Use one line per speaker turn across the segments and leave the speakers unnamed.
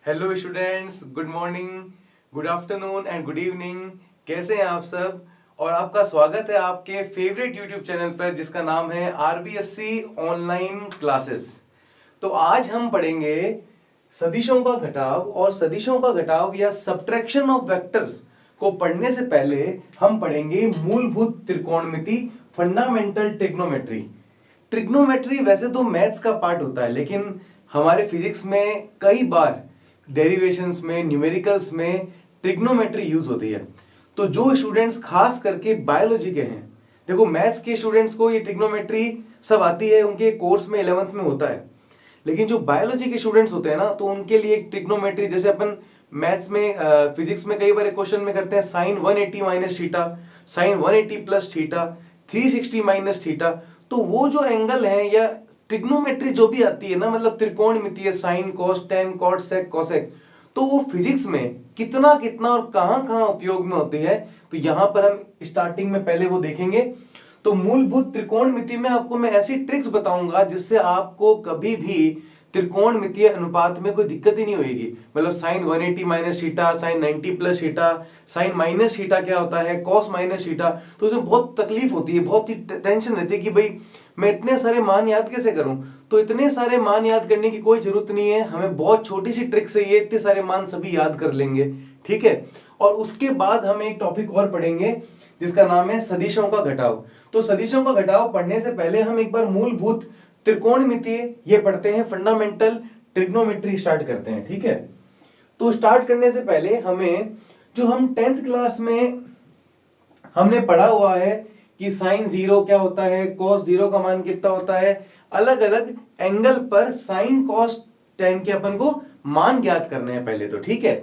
Hello students, good morning, good afternoon and good evening. कैसे हैं आप सब? और आपका स्वागत है आपके फेवरेट यूट्यूब चैनल पर जिसका नाम है आरबीएससी ऑनलाइन क्लासेस। तो आज हम पढ़ेंगे सदिशों का घटाव, और सदिशों का घटाव या सब्ट्रैक्शन ऑफ वेक्टर्स को पढ़ने से पहले हम पढ़ेंगे मूलभूत त्रिकोणमिति, फंडामेंटल ट्रिग्नोमेट्री। ट्रिग्नोमेट्री वैसे तो मैथ्स का पार्ट होता है, लेकिन हमारे फिजिक्स में कई बार डेरिवेशंस में, न्यूमेरिकल्स में ट्रिग्नोमेट्री यूज होती है। तो जो स्टूडेंट्स खास करके बायोलॉजी के हैं, देखो मैथ्स के स्टूडेंट्स को ये ट्रिग्नोमेट्री सब आती है, उनके कोर्स में 11th में होता है, लेकिन जो बायोलॉजी के स्टूडेंट्स होते हैं ना, तो उनके लिए एक ट्रिग्नोमेट्री, जैसे अपन मैथ्स में फिजिक्स में कई बार क्वेश्चन में करते हैं sine 180 minus theta, sine 180 plus theta, 360 minus theta. तो वो जो एंगल है या ट्रिग्नोमेट्री जो भी आती है ना, मतलब त्रिकोणमितीय, sign, cos, tan, cot, sec, cosec, तो वो फिजिक्स में कितना कितना और कहां कहां उपयोग में होती है, तो यहां पर हम स्टार्टिंग में पहले वो देखेंगे। तो मूलभूत त्रिकोणमिति में आपको मैं ऐसी ट्रिक्स बताऊंगा जिससे आपको कभी भी त्रिकोणमितीय अनुपात में कोई दिक्कत ही नहीं होगी। मतलब sine 180 minus theta, sine 90 plus theta, sine minus theta क्या होता है, कॉस माइनस थीटा, तो उसमें बहुत तकलीफ होती है, बहुत ही टेंशन रहती है कि भाई मैं इतने सारे मान याद कैसे करूं। तो इतने सारे मान याद करने की कोई जरूरत नहीं है, हमें बहुत छोटी सी ट्रिक से ये इतने सारे मान सभी याद कर लेंगे, ठीक है। और उसके बाद हम एक टॉपिक और पढ़ेंगे जिसका नाम है सदिशों का घटाव। तो सदिशों का घटाव पढ़ने से पहले हम एक बार मूलभूत त्रिकोणमितीय ये पढ़ते हैं, फंडामेंटल ट्रिग्नोमेट्री स्टार्ट करते हैं, ठीक है। तो स्टार्ट करने से पहले हमें, जो हम 10th क्लास में हमने पढ़ा हुआ है कि साइन 0 क्या होता है, कॉस 0 का मान कितना होता है, अलग अलग एंगल पर साइन, कॉस, टेन के अपन को मान ज्ञात करने हैं पहले तो, ठीक है।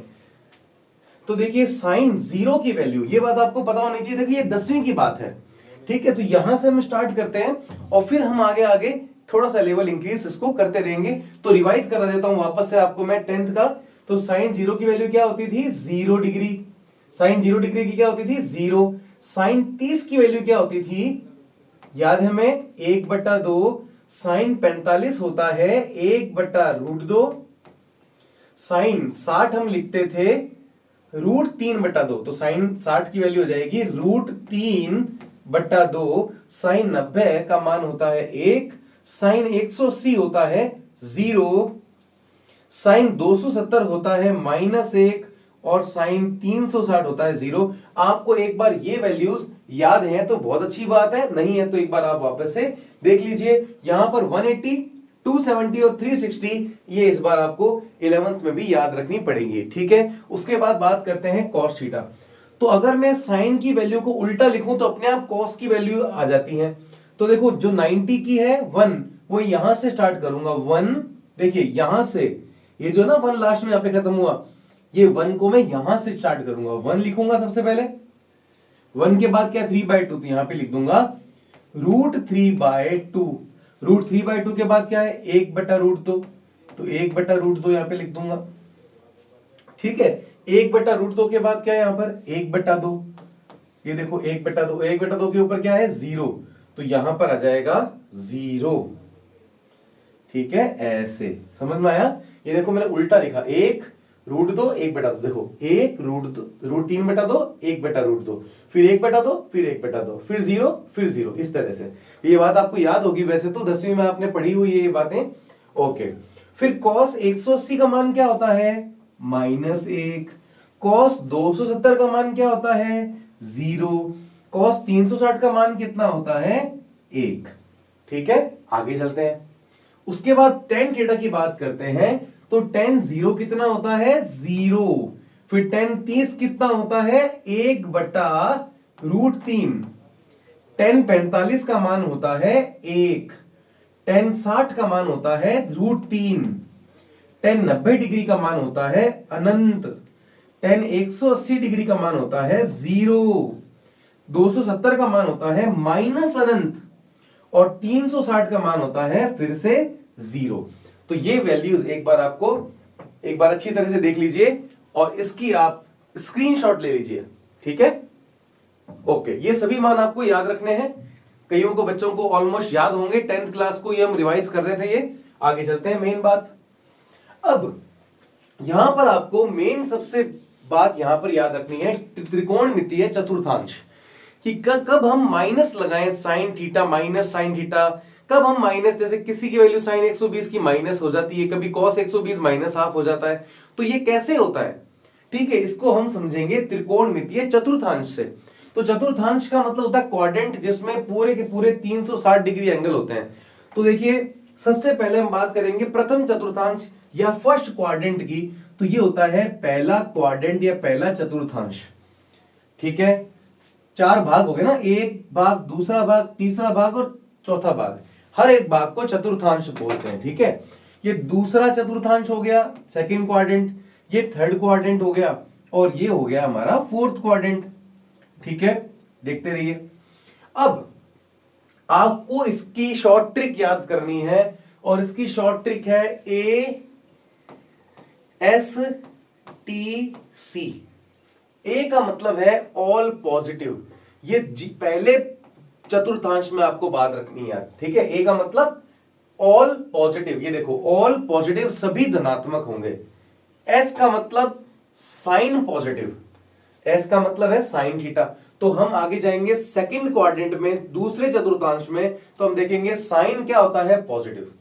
तो देखिए साइन 0 की वैल्यू, ये बात आपको पता होनी चाहिए, देखिए ये 10वीं की बात है, ठीक है। तो यहां से हम स्टार्ट करते हैं और फिर हम आगे आगे थोड़ा सा लेवल इंक्रीज इसको करते रहेंगे। तो रिवाइज करा देता हूं वापस से आपको मैं 10th का। तो साइन 0 की वैल्यू क्या होती थी, 0 डिग्री। साइन 0 डिग्री की क्या होती थी, 0। साइन 30 की वैल्यू क्या होती थी, याद है हमें, 1/2। साइन 45 होता है 1/√2। साइन 60 हम लिखते थे √3/2, तो साइन 60 की वैल्यू हो जाएगी √3/2। साइन 90 का मान होता है 1। साइन 180 होता है 0। साइन 270 होता है -1 और साइन 360 होता है 0। आपको एक बार ये वैल्यूज याद है तो बहुत अच्छी बात है, नहीं है तो एक बार आप वापस से देख लीजिए। यहां पर 180, 270 और 360 ये इस बार आपको 11th में भी याद रखनी पड़ेगी, ठीक है। उसके बाद बात करते हैं कॉस थीटा। तो अगर मैं साइन की वैल्यू को उल्टा लिखूं तो अपने आप कॉस की वैल्यू आ जाती है। तो देखो जो 90 की है 1, वो यहां से स्टार्ट करूंगा 1। देखिए यहां से ये जो ना 1 लास्ट में यहां पे खत्म हुआ, ये 1 को मैं यहां से स्टार्ट करूंगा, 1 लिखूंगा सबसे पहले। 1 के बाद क्या, 3/2, तो यहां पे लिख दूंगा √3/2। √3/2 के बाद क्या है, 1/√2, तो 1/√2 यहां पे लिख दूंगा, ठीक है। 1/√2 के बाद क्या है यहां पर, 1/2। ये देखो 1/2, 1/2 के ऊपर क्या है, 0, तो यहां पर आ जाएगा 0, ठीक है। ऐसे समझ में आया। ये देखो मैंने उल्टा लिखा, 1√2, 1/2, देखो 1√3/2, 1/√2, फिर 1/2, फिर 1/2, फिर 0, फिर 0, इस तरह से। ये बात आपको याद होगी, वैसे तो 10वीं में आपने पढ़ी हुई है ये बातें, ओके। फिर cos 180 का मान क्या होता है, -1। cos 270 का मान क्या होता है, 0। cos 360 का मान कितना होता है, 1, ठीक है। आगे चलते हैं। उसके बाद tan थीटा की बात करते हैं। तो tan 0 कितना होता है, 0। फिर tan 30 कितना होता है, 1/√3। tan 45 का मान होता है 1। tan 60 का मान होता है √3। tan 90 डिग्री का मान होता है अनंत। tan 180 डिग्री का मान होता है 0। 270 का मान होता है -अनंत और 360 का मान होता है फिर से 0। तो ये वैल्यूज एक बार अच्छी तरह से देख लीजिए और इसकी आप स्क्रीनशॉट ले लीजिए, ठीक है। ओके, ये सभी मान आपको याद रखने हैं। कईयों को बच्चों को ऑलमोस्ट याद होंगे, 10th क्लास को ये हम रिवाइज कर रहे थे। ये आगे चलते हैं मेन बात। अब यहां पर आपको मेन सबसे बात यहां पर याद रखनी है त्रिकोणमितीय चतुर्थांश, कि कब हम माइनस लगाएं sine theta minus sine theta, कब हम माइनस, जैसे किसी की वैल्यू साइन 120 की माइनस हो जाती है, कभी कॉस 120 माइनस हाफ हो जाता है, तो ये कैसे होता है, ठीक है, इसको हम समझेंगे त्रिकोणमितीय चतुर्थांश से। तो चतुर्थांश का मतलब होता है क्वाड्रेंट जिसमें पूरे के पूरे 360 डिग्री एंगल होते हैं। तो देखिए सबसे पहले हम बात करेंगे प्रथम चतुर्थांश या फर्स्ट क्वाड्रेंट की, तो ये होता है पहला क्वाड्रेंट या पहला चतुर्थांश, ठीक है। 4 भाग हो गए ना, एक भाग, दूसरा भाग, तीसरा भाग और चौथा भाग, हर एक भाग को चतुर्थांश बोलते हैं, ठीक है। ये दूसरा चतुर्थांश हो गया सेकंड क्वाड्रेंट, ये थर्ड क्वाड्रेंट हो गया, और ये हो गया हमारा फोर्थ क्वाड्रेंट, ठीक है। देखते रहिए। अब आपको इसकी शॉर्ट ट्रिक याद करनी है, और इसकी शॉर्ट ट्रिक है ASTC। ए का मतलब है ऑल पॉजिटिव, ये पहले चतुर्थांश में आपको बात रखनी है, ठीक है। ए का मतलब ऑल पॉजिटिव, ये देखो ऑल पॉजिटिव सभी धनात्मक होंगे। एस का मतलब साइन पॉजिटिव, एस का मतलब है साइन थीटा। तो हम आगे जाएंगे सेकंड क्वाड्रेंट में, दूसरे चतुर्थांश में, तो हम देखेंगे साइन क्या होता है, पॉजिटिव।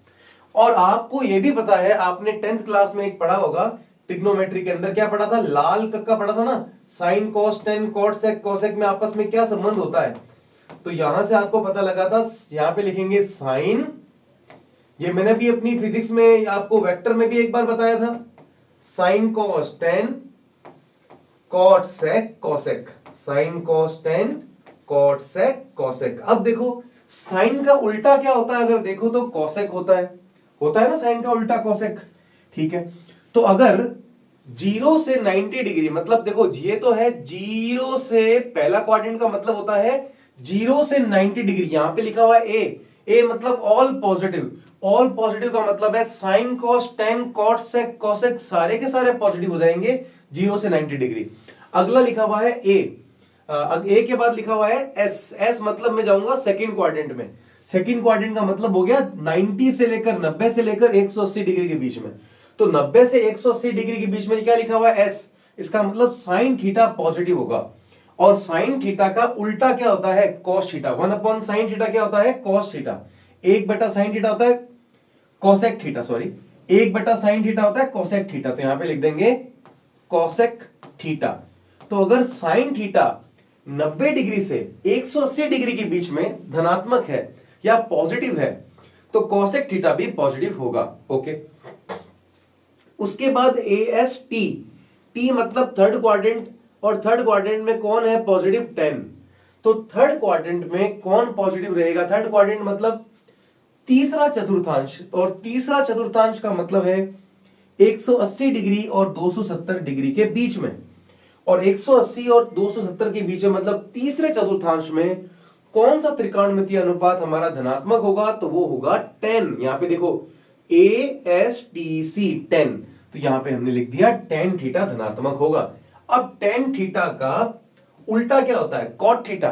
और आपको यह भी पता है, आपने 10th क्लास में एक पढ़ा होगा ट्रिग्नोमेट्री के अंदर, क्या पढ़ा था, लाल कक्का पढ़ा था ना, sine cos tan cot sec cosec में आपस में क्या संबंध होता है। तो यहां से आपको पता लगा था, यहां पे लिखेंगे साइन, ये मैंने भी अपनी फिजिक्स में आपको वेक्टर में भी एक बार बताया था, sine cos tan cot sec cosec, sine cos tan cot sec cosec. अब देखो साइन का उल्टा क्या होता है, अगर देखो तो कोसेक होता है ना साइन का उल्टा कोसेक, ठीक है। तो अगर 0 से 90 डिग्री, मतलब देखो ये तो है 0 से, पहला क्वाड्रेंट का मतलब होता है 0 से 90 डिग्री, यहां पे लिखा हुआ है ए मतलब ऑल पॉजिटिव, ऑल पॉजिटिव का मतलब है sine cos tan cot sec cosec सारे के सारे पॉजिटिव हो जाएंगे 0 से 90 डिग्री। अगला लिखा हुआ है ए के बाद लिखा हुआ है एस मतलब मैं जाऊंगा सेकंड क्वाड्रेंट में, सेकंड क्वाड्रेंट का मतलब हो गया 90 से लेकर 90 से लेकर 180 डिग्री के बीच में। तो 90 से 180 डिग्री के बीच में क्या लिखा हुआ है, एस, इसका मतलब साइन थीटा पॉजिटिव होगा। और साइन थीटा का उल्टा क्या होता है, कॉस थीटा, 1 साइन थीटा क्या होता है, कॉस थीटा, 1/साइन थीटा होता है कोसेक थीटा, सॉरी 1/साइन थीटा होता है कोसेक थीटा, तो यहां पे लिख देंगे कोसेक थीटा। तो अगर साइन थीटा 90 डिग्री से 180 डिग्री के बीच में धनात्मक है या पॉजिटिव है, तो कोसेक थीटा भी पॉजिटिव होगा, ओके। उसके बाद AST, टी मतलब थर्ड क्वाड्रेंट, और थर्ड क्वाड्रेंट में कौन है पॉजिटिव, 10। तो थर्ड क्वाड्रेंट में कौन पॉजिटिव रहेगा, थर्ड क्वाड्रेंट मतलब तीसरा चतुर्थांश, और तीसरा चतुर्थांश का मतलब है 180 डिग्री और 270 डिग्री के बीच में, और 180 और 270 के बीच में मतलब तीसरे चतुर्थांश में कौन सा त्रिकोणमितीय अनुपात हमारा धनात्मक होगा, तो वो होगा 10। यहां पे देखो ASTC 10, तो यहां पे हमने लिख दिया tan थीटा धनात्मक होगा। अब tan थीटा का उल्टा क्या होता है, cot थीटा।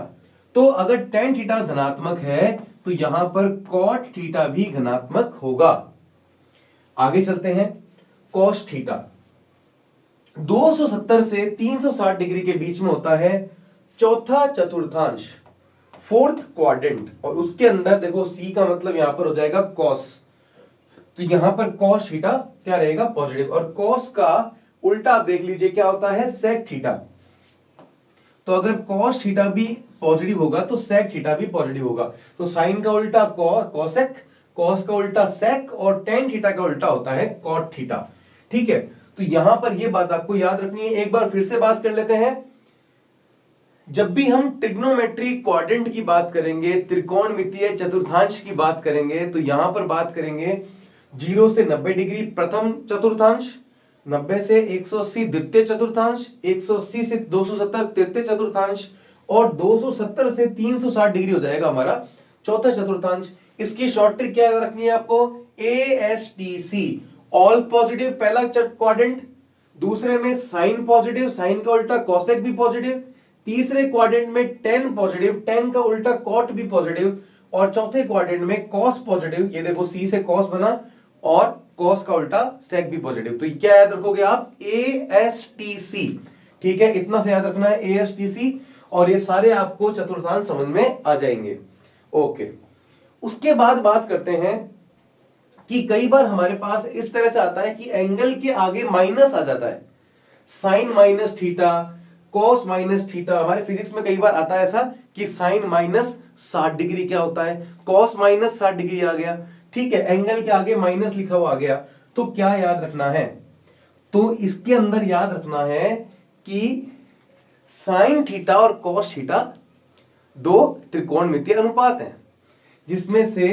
तो अगर tan थीटा धनात्मक है तो यहां पर cot थीटा भी धनात्मक होगा। आगे चलते हैं, cos थीटा 270 से 360 डिग्री के बीच में होता है चौथा चतुर्थांश, फोर्थ क्वाड्रेंट, और उसके अंदर देखो C का मतलब यहां पर हो जाएगा cos, तो यहां पर cos थीटा क्या रहेगा, पॉजिटिव। और cos का उल्टा आप देख लीजिए क्या होता है, sec थीटा। तो अगर cos थीटा भी पॉजिटिव होगा तो sec थीटा भी पॉजिटिव होगा। तो साइन का उल्टा cosec, cos का उल्टा sec, और tan थीटा का उल्टा होता है cot थीटा, ठीक है। तो यहां पर यह बात आपको याद रखनी है। एक बार फिर से बात कर लेते हैं, जब भी हम ट्रिग्नोमेट्री क्वाड्रेंट की बात करेंगे, त्रिकोणमितीय चतुर्थांश की बात करेंगे, तो यहां पर बात करेंगे 0 से 90 डिग्री प्रथम चतुर्थांश, 90 से 180 द्वितीय चतुर्थांश, 180 से 270 तृतीय चतुर्थांश, और 270 से 360 डिग्री हो जाएगा हमारा चौथा चतुर्थांश। इसकी शॉर्ट ट्रिक क्या रखनी है आपको, ASTC, ऑल पॉजिटिव पहला क्वाड्रेंट, दूसरे में साइन पॉजिटिव, साइन का उल्टा कोसेक भी पॉजिटिव, तीसरे क्वाड्रेंट में tan पॉजिटिव, tan का उल्टा cot भी पॉजिटिव, और चौथे क्वाड्रेंट में cos पॉजिटिव, ये देखो C से cos बना और कॉस का उल्टा सेक भी पॉजिटिव। तो क्या याद रखोगे आप, ASTC। ठीक है, इतना से याद रखना है, ASTC, और ये सारे आपको चतुर्थांश समझ में आ जाएंगे। ओके, उसके बाद बात करते हैं कि कई बार हमारे पास इस तरह से आता है कि एंगल के आगे माइनस आ जाता है, sine minus theta, cos minus theta. हमारे फिजिक्स में कई बार आता है ऐसा कि साइन माइनस 60 डिग्री क्या होता है, कॉस माइनस 60 डिग्री आ गया। ठीक है, एंगल के आगे माइनस लिखा हुआ आ गया, तो क्या याद रखना है, तो इसके अंदर याद रखना है कि साइन थीटा और कॉस थीटा दो त्रिकोणमितीय अनुपात हैं, जिसमें से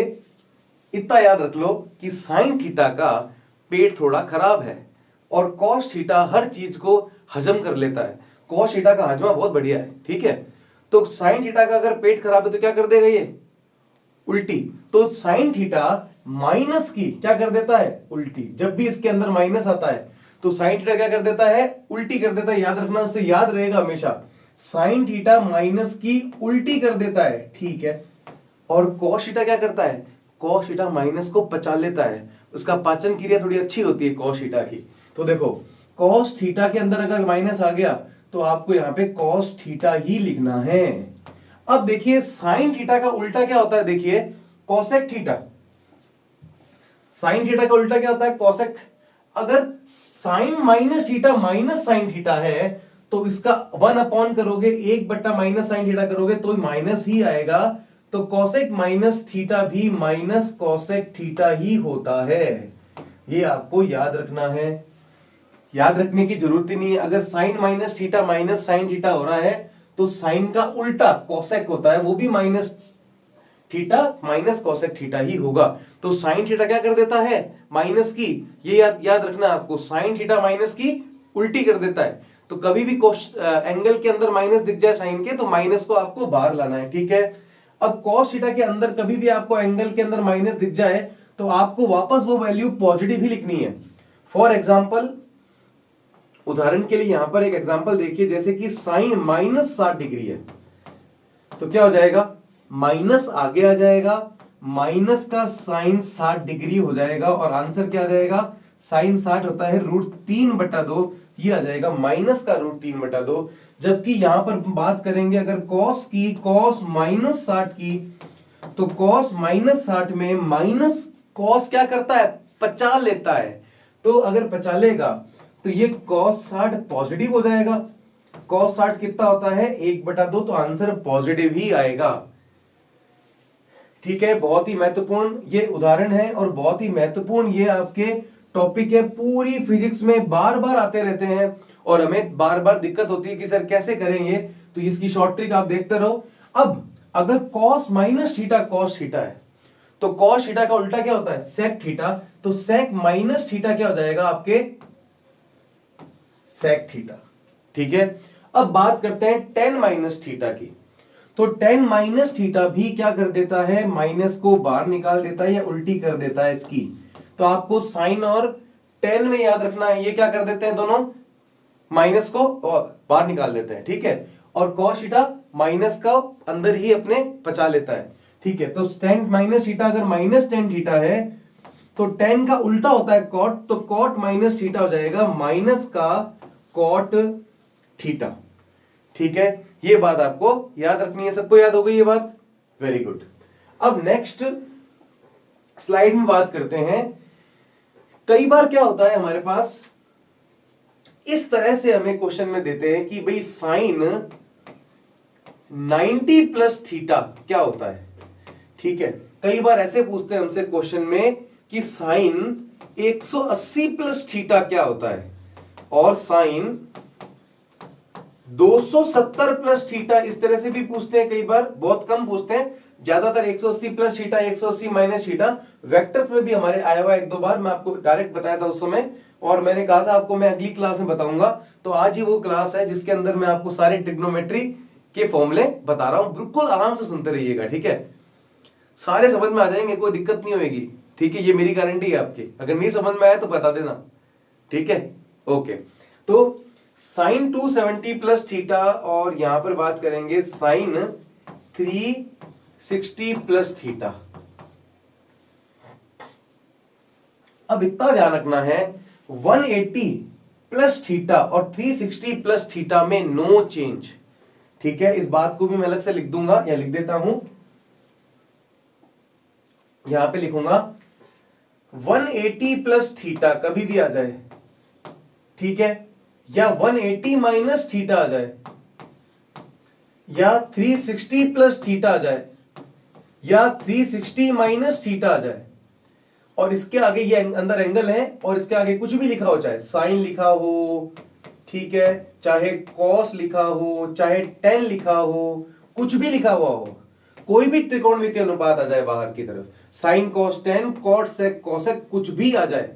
इतना याद रख लो कि साइन थीटा का पेट थोड़ा खराब है और कॉस थीटा हर चीज को हजम कर लेता है। कॉस थीटा का हजमा बहुत बढ़िया है। ठीक है, तो साइन थीटा का अगर पेट खराब है तो क्या कर देगा ये, उल्टी। तो साइन थीटा माइनस की क्या कर देता है, उल्टी। जब भी इसके अंदर माइनस आता है तो साइन थीटा क्या कर देता है, उल्टी कर देता है। याद रखना, उससे याद रहेगा हमेशा, साइन थीटा माइनस की उल्टी कर देता है। ठीक है, और कॉस थीटा क्या करता है, कॉस थीटा माइनस को पचा लेता है। उसका पाचन क्रिया थोड़ी अच्छी होती है कॉस थीटा की। तो देखो, कॉस थीटा के अंदर अगर माइनस आ गया तो आपको यहां पे कॉस थीटा ही लिखना है। अब देखिए, साइन थीटा का उल्टा क्या होता है, देखिए कोसेक थीटा। साइन थीटा का उल्टा क्या होता है, कोसेक। अगर sine minus theta minus sine theta है तो इसका 1 अपॉन करोगे, 1 बट्टा माइनस साइन थीटा करोगे तो माइनस ही आएगा। तो कोसेक माइनस थीटा भी माइनस कोसेक थीटा ही होता है। ये आपको याद रखना है, याद रखने की जरूरत ही नहीं है। अगर sine minus theta minus sine theta हो रहा है तो साइन का उल्टा कोसेक होता है, वो भी minus theta minus cosec theta ही होगा। तो साइन थीटा क्या कर देता है, माइनस की, ये याद रखना आपको, साइन थीटा माइनस की उल्टी कर देता है। तो कभी भी एंगल के अंदर माइनस दिख जाए साइन के, तो माइनस को आपको बाहर लाना है। ठीक है, अब कॉस थीटा के अंदर कभी भी आपको एंगल के अंदर माइनस दिख जाए तो आपको वापस वो वैल्यू पॉजिटिव ही लिखनी है। फॉर एग्जाम्पल, उदाहरण के लिए यहां पर एक एग्जांपल देखिए, जैसे कि साइन माइनस 60 डिग्री है तो क्या हो जाएगा, माइनस आगे आ जाएगा, माइनस का साइन 60 डिग्री हो जाएगा और आंसर क्या आ जाएगा, साइन 60 होता है √3/2, ये आ जाएगा माइनस का √3/2। जबकि यहां पर बात करेंगे अगर कॉस की, कॉस माइनस 60 की, तो कॉस माइनस 60 में माइनस कॉस क्या करता है, पचा लेता है। तो अगर पचा लेगा तो ये cos 60 पॉजिटिव हो जाएगा। cos 60 कितना होता है, 1/2, तो आंसर पॉजिटिव ही आएगा। ठीक है, बहुत ही महत्वपूर्ण ये उदाहरण है और बहुत ही महत्वपूर्ण ये आपके टॉपिक है। पूरी फिजिक्स में बार बार आते रहते हैं और हमें बार बार दिक्कत होती है कि सर कैसे करें ये, तो इसकी शॉर्ट ट्रिक आप देखते रहो। अब अगर cos minus theta cos theta है तो cos थीटा का उल्टा क्या होता है, sec थीटा। तो sec माइनस थीटा क्या हो जाएगा आपके, sec थीटा। ठीक है, अब बात करते हैं tan माइनस थीटा की। तो tan माइनस थीटा भी क्या कर देता है, माइनस को बाहर निकाल देता है या उल्टी कर देता है इसकी। तो आपको साइन और tan में याद रखना है, ये क्या कर देते हैं, दोनों माइनस को बाहर निकाल देते हैं। ठीक है, और cos थीटा माइनस का अंदर ही अपने पचा लेता है। ठीक है, तो tan माइनस थीटा अगर माइनस tan थीटा है तो tan का उल्टा होता है cot, तो cot माइनस थीटा हो जाएगा माइनस का cot थीटा। ठीक है, ये बात आपको याद रखनी है। सबको याद हो गई ये बात, वेरी गुड। अब नेक्स्ट स्लाइड में बात करते हैं, कई बार क्या होता है हमारे पास, इस तरह से हमें क्वेश्चन में देते हैं कि भाई साइन 90 प्लस थीटा क्या होता है। ठीक है, कई बार ऐसे पूछते हैं हमसे क्वेश्चन में कि साइन 180 प्लस थीटा क्या होता है, और साइन 270 प्लस थीटा, इस तरह से भी पूछते हैं। कई बार बहुत कम पूछते हैं, ज्यादातर 180 plus theta, 180 minus theta. Vectors में भी हमारे आया हुआ 1-2 बार, मैं आपको डायरेक्ट बताया था उस समय, और मैंने कहा था आपको मैं अगली क्लास में बताऊंगा। तो आज ही वो क्लास है जिसके अंदर मैं आपको सारे ट्रिग्नोमेट्री के फॉर्मूले बता रहा हूं, बिल्कुल आराम से सुनते रहिएगा। ठीक है, सारे समझ में आ जाएंगे, कोई दिक्कत नहीं होगी। ठीक है, ये मेरी गारंटी है आपकी, अगर नहीं समझ में आया तो बता देना। ठीक है, ओके। तो साइन 270 प्लस थीटा, और यहां पर बात करेंगे साइन 360 प्लस थीटा। अब इतना ध्यान रखना है 180 प्लस थीटा और 360 प्लस थीटा में नो चेंज। ठीक है, इस बात को भी मैं अलग से लिख दूंगा या लिख देता हूं, यहां पे लिखूंगा 180 प्लस थीटा कभी भी आ जाए, ठीक है, या 180 माइनस थीटा आ जाए, या 360 प्लस थीटा आ जाए, या 360 माइनस थीटा आ जाए, और इसके आगे ये अंदर एंगल है और इसके आगे कुछ भी लिखा हो, चाहे साइन लिखा हो, ठीक है, चाहे कॉस लिखा हो, चाहे टेन लिखा हो, कुछ भी लिखा हुआ हो, कोई भी त्रिकोणमितीय अनुपात आ जाए बाहर की तरफ, sine cos tan cot sec cosec कुछ भी आ जाए,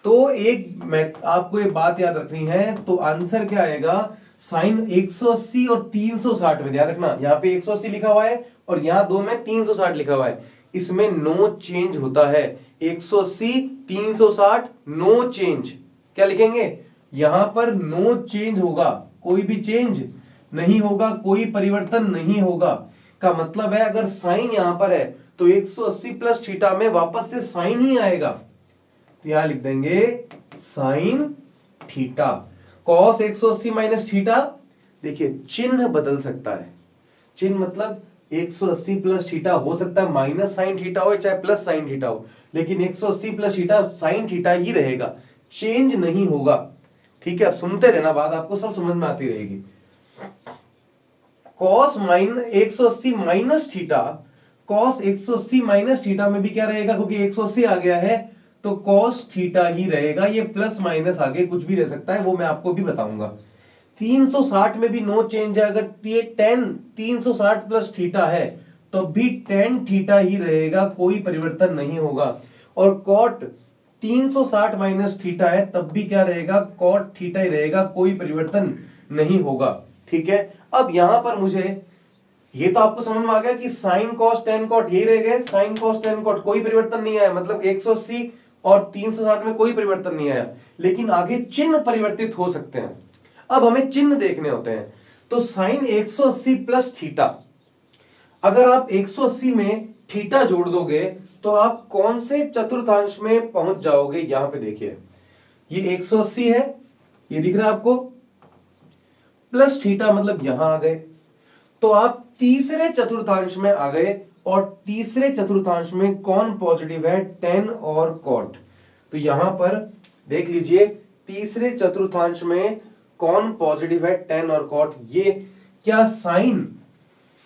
तो एक मैं आपको ये बात याद रखनी है, तो आंसर क्या आएगा, साइन 180 और 360 में ध्यान रखना, यहां पे 180 लिखा हुआ है और यहां दो में 360 लिखा हुआ है, इसमें नो चेंज होता है, 180 360 नो चेंज, क्या लिखेंगे, यहां पर नो चेंज होगा, कोई भी चेंज नहीं होगा, कोई परिवर्तन नहीं होगा, का मतलब है अगर साइन यहां पर है तो 180 प्लस थीटा में वापस से साइन ही आएगा, तो यहां लिख देंगे sign theta. Cos 180 minus theta, देखिए चिन्ह बदल सकता है, चिन्ह मतलब 180 प्लस थीटा हो सकता है माइनस साइन थीटा हो चाहे प्लस साइन थीटा हो, लेकिन 180 प्लस थीटा साइन थीटा ही रहेगा, चेंज नहीं होगा। ठीक है, अब सुनते रहना, बात आपको सब समझ में आती रहेगी। Cos 180 minus theta, cos 180 minus theta में भी क्या रहेगा, क्योंकि 180 आ गया है तो कॉस थीटा ही रहेगा, ये प्लस माइनस आगे कुछ भी रह सकता है, वो मैं आपको भी बताऊंगा। 360 में भी नो चेंज है, अगर ये टेन 360 प्लस थीटा है तो भी टेन थीटा ही रहेगा, कोई परिवर्तन नहीं होगा, और कॉट 360 माइनस थीटा है तब भी क्या रहेगा, कॉट थीटा ही रहेगा, कोई परिवर्तन नहीं होगा। ठीक है, अब यहां पर मुझे ये तो आपको समझ में आ गया कि साइन कॉस टेन कॉट यही रह गए, साइन कॉस टेन कॉट कोई परिवर्तन नहीं आया, मतलब 180 और 360 में कोई परिवर्तन नहीं आया, लेकिन आगे चिन्ह परिवर्तित हो सकते हैं। अब हमें चिन्ह देखने होते हैं, तो साइन 180 प्लस थीटा, अगर आप 180 में थीटा जोड़ दोगे तो आप कौन से चतुर्थांश में पहुंच जाओगे, यहां पे देखिए ये 180 है, ये दिख रहा है आपको, प्लस थीटा मतलब यहां आ गए, तो आप तीसरे चतुर्थांश में आ गए, और तीसरे चतुर्थांश में कौन पॉजिटिव है, टेन और कॉट, तो यहां पर देख लीजिए तीसरे चतुर्थांश में कौन पॉजिटिव है, टेन और कॉट। ये क्या साइन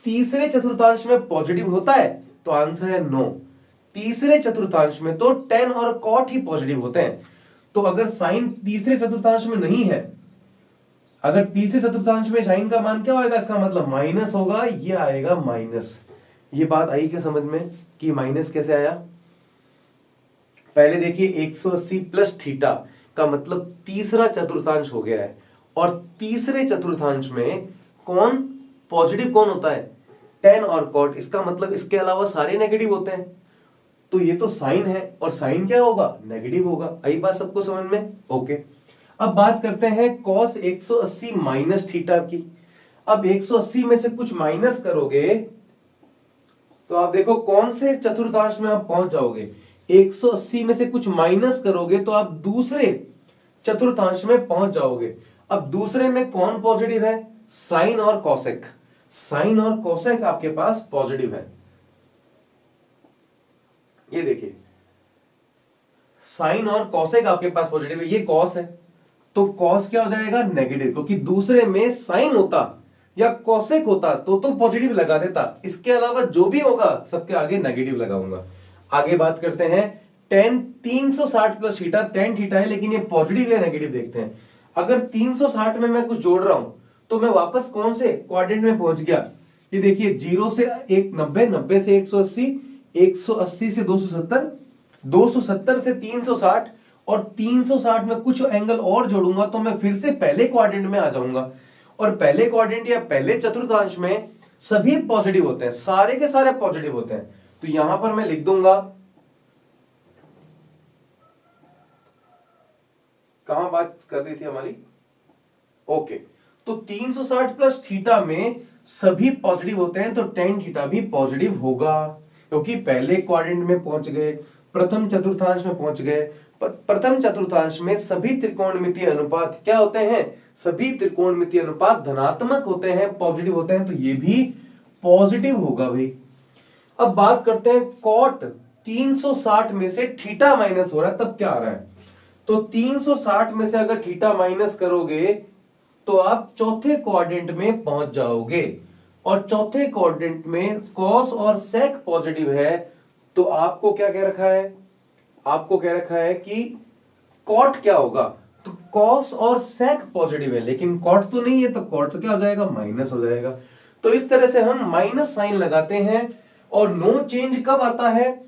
तीसरे चतुर्थांश में पॉजिटिव होता है, तो आंसर है नो, तीसरे चतुर्थांश में तो टेन और कॉट ही पॉजिटिव होते हैं, तो अगर साइन तीसरे चतुर्थांश में नहीं है, अगर तीसरे चतुर्थांश में साइन का मान क्या होगा, इसका मतलब माइनस होगा, ये आएगा माइनस। ये बात आई क्या समझ में कि माइनस कैसे आया, पहले देखिए 180 प्लस थीटा का मतलब तीसरा चतुर्थांश हो गया है, और तीसरे चतुर्थांश में कौन पॉजिटिव कौन होता है, टेन और कॉट, इसका मतलब इसके अलावा सारे नेगेटिव होते हैं, तो ये तो साइन है और साइन क्या होगा, नेगेटिव होगा। आई बात सबको समझ में, ओके। अब बात करते हैं cos 180 माइनस थीटा की। अब 180 में से कुछ माइनस करोगे तो आप देखो कौन से चतुर्थांश में आप पहुंच जाओगे, 180 में से कुछ माइनस करोगे तो आप दूसरे चतुर्थांश में पहुंच जाओगे। अब दूसरे में कौन पॉजिटिव है, साइन और कॉसेक, साइन और कॉसेक आपके पास पॉजिटिव है, ये देखिए साइन और कॉसेक आपके पास पॉजिटिव है, ये कॉस है, तो कॉस क्या हो जाएगा, नेगेटिव, क्योंकि दूसरे में साइन होता या कॉसेक होता तो पॉजिटिव लगा देता, इसके अलावा जो भी होगा सबके आगे नेगेटिव लगाऊंगा। आगे बात करते हैं ten 360 plus theta, tan theta है लेकिन ये पॉजिटिव या नेगेटिव देखते हैं। अगर 360 में मैं कुछ जोड़ रहा हूं तो मैं वापस कौन से क्वाड्रेंट में पहुंच गया, ये देखिए 0 से 190, 90 से 180, 180 से 270, 270 से 360, और 360 में कुछ एंगल और जोड़ूंगा तो मैं फिर से पहले क्वाड्रेंट में आ जाऊंगा, और पहले क्वाड्रेंट या पहले चतुर्थांश में सभी पॉजिटिव होते हैं, सारे के सारे पॉजिटिव होते हैं, तो यहां पर मैं लिख दूंगा, कहां बात कर रही थी हमारी, ओके, तो 360 प्लस थीटा में सभी पॉजिटिव होते हैं, तो टेन थीटा भी पॉजिटिव होगा, क्योंकि पहले क्वाड्रेंट में पहुंच गए, प्रथम चतुर्थांश में पहुंच गए। प्रथम चतुर्थांश में सभी त्रिकोणमितीय अनुपात क्या होते हैं? सभी त्रिकोणमितीय अनुपात धनात्मक होते हैं, पॉजिटिव होते हैं, तो ये भी पॉजिटिव होगा भाई। अब बात करते हैं कॉट 360 में से थीटा माइनस हो रहा है, तब क्या आ रहा है? तो 360 में से अगर थीटा माइनस करोगे तो आप चौथे क्वाड्रेंट में पहुंच जाओगे, और चौथे क्वाड्रेंट में कॉस और सेक पॉजिटिव है, तो आपको क्या कह रखा है? आपको कह रखा है कि कॉट क्या होगा? तो कॉस और सेक पॉजिटिव है, लेकिन कॉट तो नहीं है, तो कॉट तो क्या हो जाएगा? माइनस हो जाएगा। तो इस तरह से हम माइनस साइन लगाते हैं। और नो चेंज कब आता है?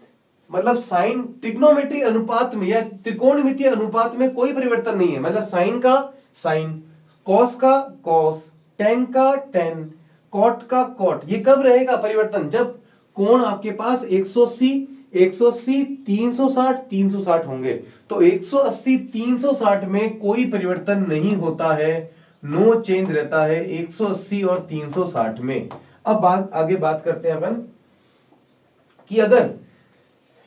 मतलब साइन ट्रिग्नोमेट्री अनुपात में या त्रिकोणमितीय अनुपात में कोई परिवर्तन नहीं है, मतलब साइन का साइन, कॉस का कॉस, टेन का टेन, कॉट का कॉट, ये कब रहेगा परिवर्तन? जब कोण आपके पास 180, 180, 360, 360 होंगे। तो 180, 360 में कोई परिवर्तन नहीं होता है, नो चेंज रहता है 180 और 360 में। अब आगे बात करते हैं अपन कि अगर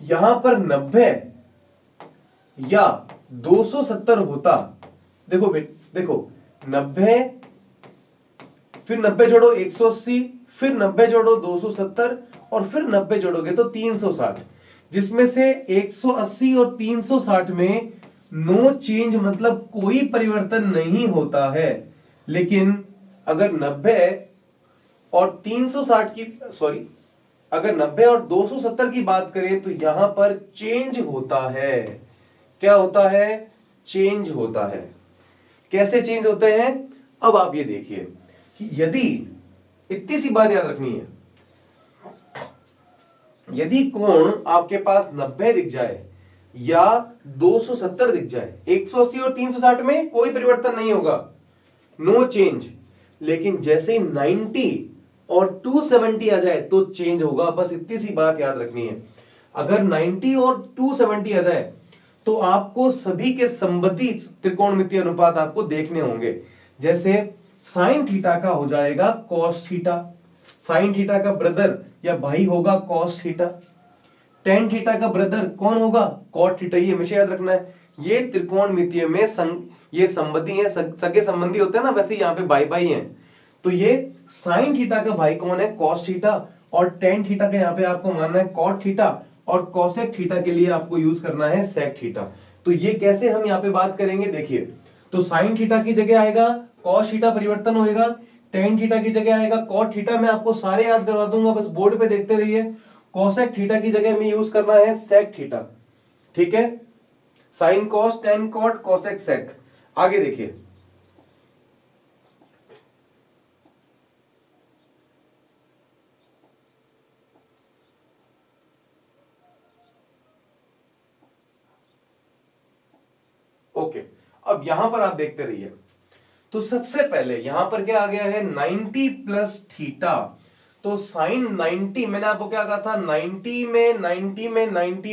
यहां पर 90 या 270 होता, देखो 90, फिर 90 जोड़ो 180, फिर 90 जोड़ो 270, और फिर 90 जोड़ोगे तो 360, जिसमें से 180 और 360 में नो चेंज, मतलब कोई परिवर्तन नहीं होता है। लेकिन अगर 90 और 360 की अगर 90 और 270 की बात करें तो यहां पर चेंज होता है। क्या होता है? चेंज होता है। कैसे चेंज होते हैं? अब आप ये देखिए कि यदि, इतनी सी बात याद रखनी है, यदि कोण आपके पास 90 दिख जाए या 270 दिख जाए, 180 और 360 में कोई परिवर्तन नहीं होगा, नो चेंज। लेकिन जैसे ही 90 और 270 आ जाए तो चेंज होगा। बस इतनी सी बात याद रखनी है। अगर 90 और 270 आ जाए तो आपको सभी के संबंधी त्रिकोणमितीय अनुपात आपको देखने होंगे। जैसे साइन थीटा का हो जाएगा कॉस थीटा, साइन थीटा का ब्रदर या भाई होगा कॉस थीटा, टेन थीटा का ब्रदर कौन होगा? Cot theta. ये हमेशा याद रखना है। ये त्रिकोणमितीय में ये संबंधी है, सगे संबंधी होते हैं ना, वैसे यहाँ पे भाई भाई हैं। तो ये साइन थीटा का भाई कौन है? कॉस थीटा, और टेन थीटा का यहाँ पे आपको मानना है कॉट थीटा, और कोसेक थीटा के लिए आपको यूज करना है सेक थीटा। तो ये कैसे हम यहाँ पे बात करेंगे, देखिए। तो साइन थीटा की जगह आएगा कॉस थीटा, परिवर्तन होएगा। टेन थीटा की जगह आएगा कॉट थीटा, मैं आपको सारे याद करवा दूंगा, बस बोर्ड पे देखते रहिए। कोसेक थीटा की जगह में यूज करना है सेक थीटा, ठीक है? Sine cos, tan cot, cosec sec. आगे देखिए, ओके। अब यहां पर आप देखते रहिए। तो सबसे पहले यहां पर क्या आ गया है? 90 प्लस थीटा। तो साइन 90, मैंने आपको क्या कहा था? 90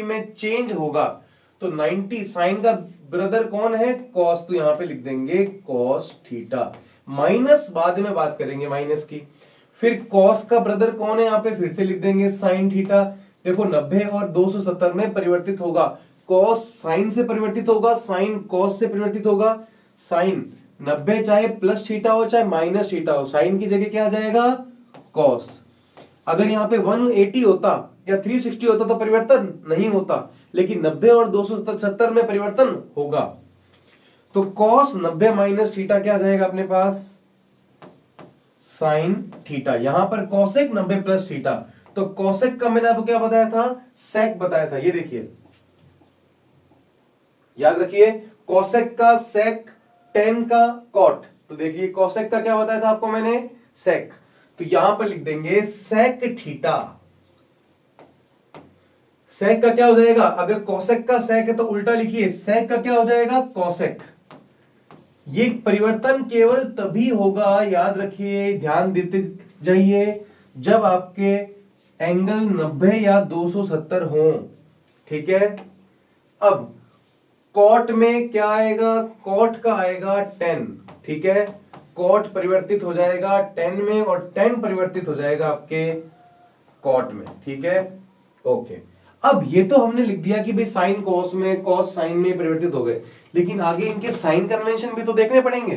में चेंज होगा। तो 90 साइन का ब्रदर कौन है? कॉस। तो यहां पे लिख देंगे कॉस थीटा, माइनस बाद में बात करेंगे माइनस की। फिर कॉस का ब्रदर कौन है? यहां पे फिर से लिख देंगे साइन थीटा। देखो 90 और 270 में परिवर्तित होगा, कॉस साइन से परिवर्तित होगा, साइन कॉस से परिवर्तित होगा। साइन 90 चाहे प्लस थीटा हो चाहे माइनस थीटा हो, साइन की जगह क्या आ जाएगा? कॉस। अगर यहाँ पे 180 होता या 360 होता तो परिवर्तन नहीं होता, लेकिन 90 और 270 में परिवर्तन होगा। तो कॉस 90 माइनस थीटा क्या आ जाएगा अपने पास? Sine theta. यहां पर कॉसेक 90 प्लस थीटा, तो कॉसेक का मैंने आपको क्या बताया था? सेक बताया था। ये देखिए, याद रखिए, कोसेक का सेक, टेन का कॉट। तो देखिए कोसेक का क्या बताया था आपको मैंने? सेक। तो यहां पर लिख देंगे सेक थीटा। सेक का क्या हो जाएगा? अगर कोसेक का सेक है तो उल्टा लिखिए, सेक का क्या हो जाएगा? कोसेक। ये परिवर्तन केवल तभी होगा, याद रखिए, ध्यान देते जाइए, जब आपके एंगल 90 या 270 हो, ठीक है? अब कॉट में क्या आएगा? कॉट का आएगा 10, ठीक है? कॉट परिवर्तित हो जाएगा 10 में और 10 परिवर्तित हो जाएगा आपके कॉट में, ठीक है? ओके। अब ये तो हमने लिख दिया कि भाई साइन कॉस में, कॉस साइन में परिवर्तित हो गए, लेकिन आगे इनके साइन कन्वेंशन भी तो देखने पड़ेंगे।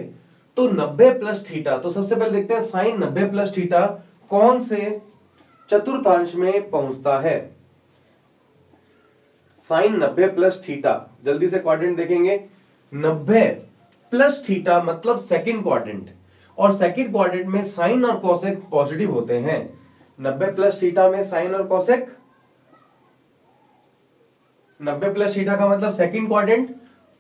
तो 90 प्लस थीटा, तो सबसे पहले देखते हैं साइन 90 प्लस थीटा कौन से चतुर्थांश में पहुंचता है। साइन 90 प्लस थीटा, जल्दी से क्वाड्रेंट देखेंगे। 90 प्लस थीटा मतलब सेकंड क्वाड्रेंट, और सेकंड क्वाड्रेंट में साइन और कोसेक पॉजिटिव होते हैं। 90 प्लस थीटा में साइन और कोसेक, 90 प्लस थीटा का मतलब सेकंड क्वाड्रेंट,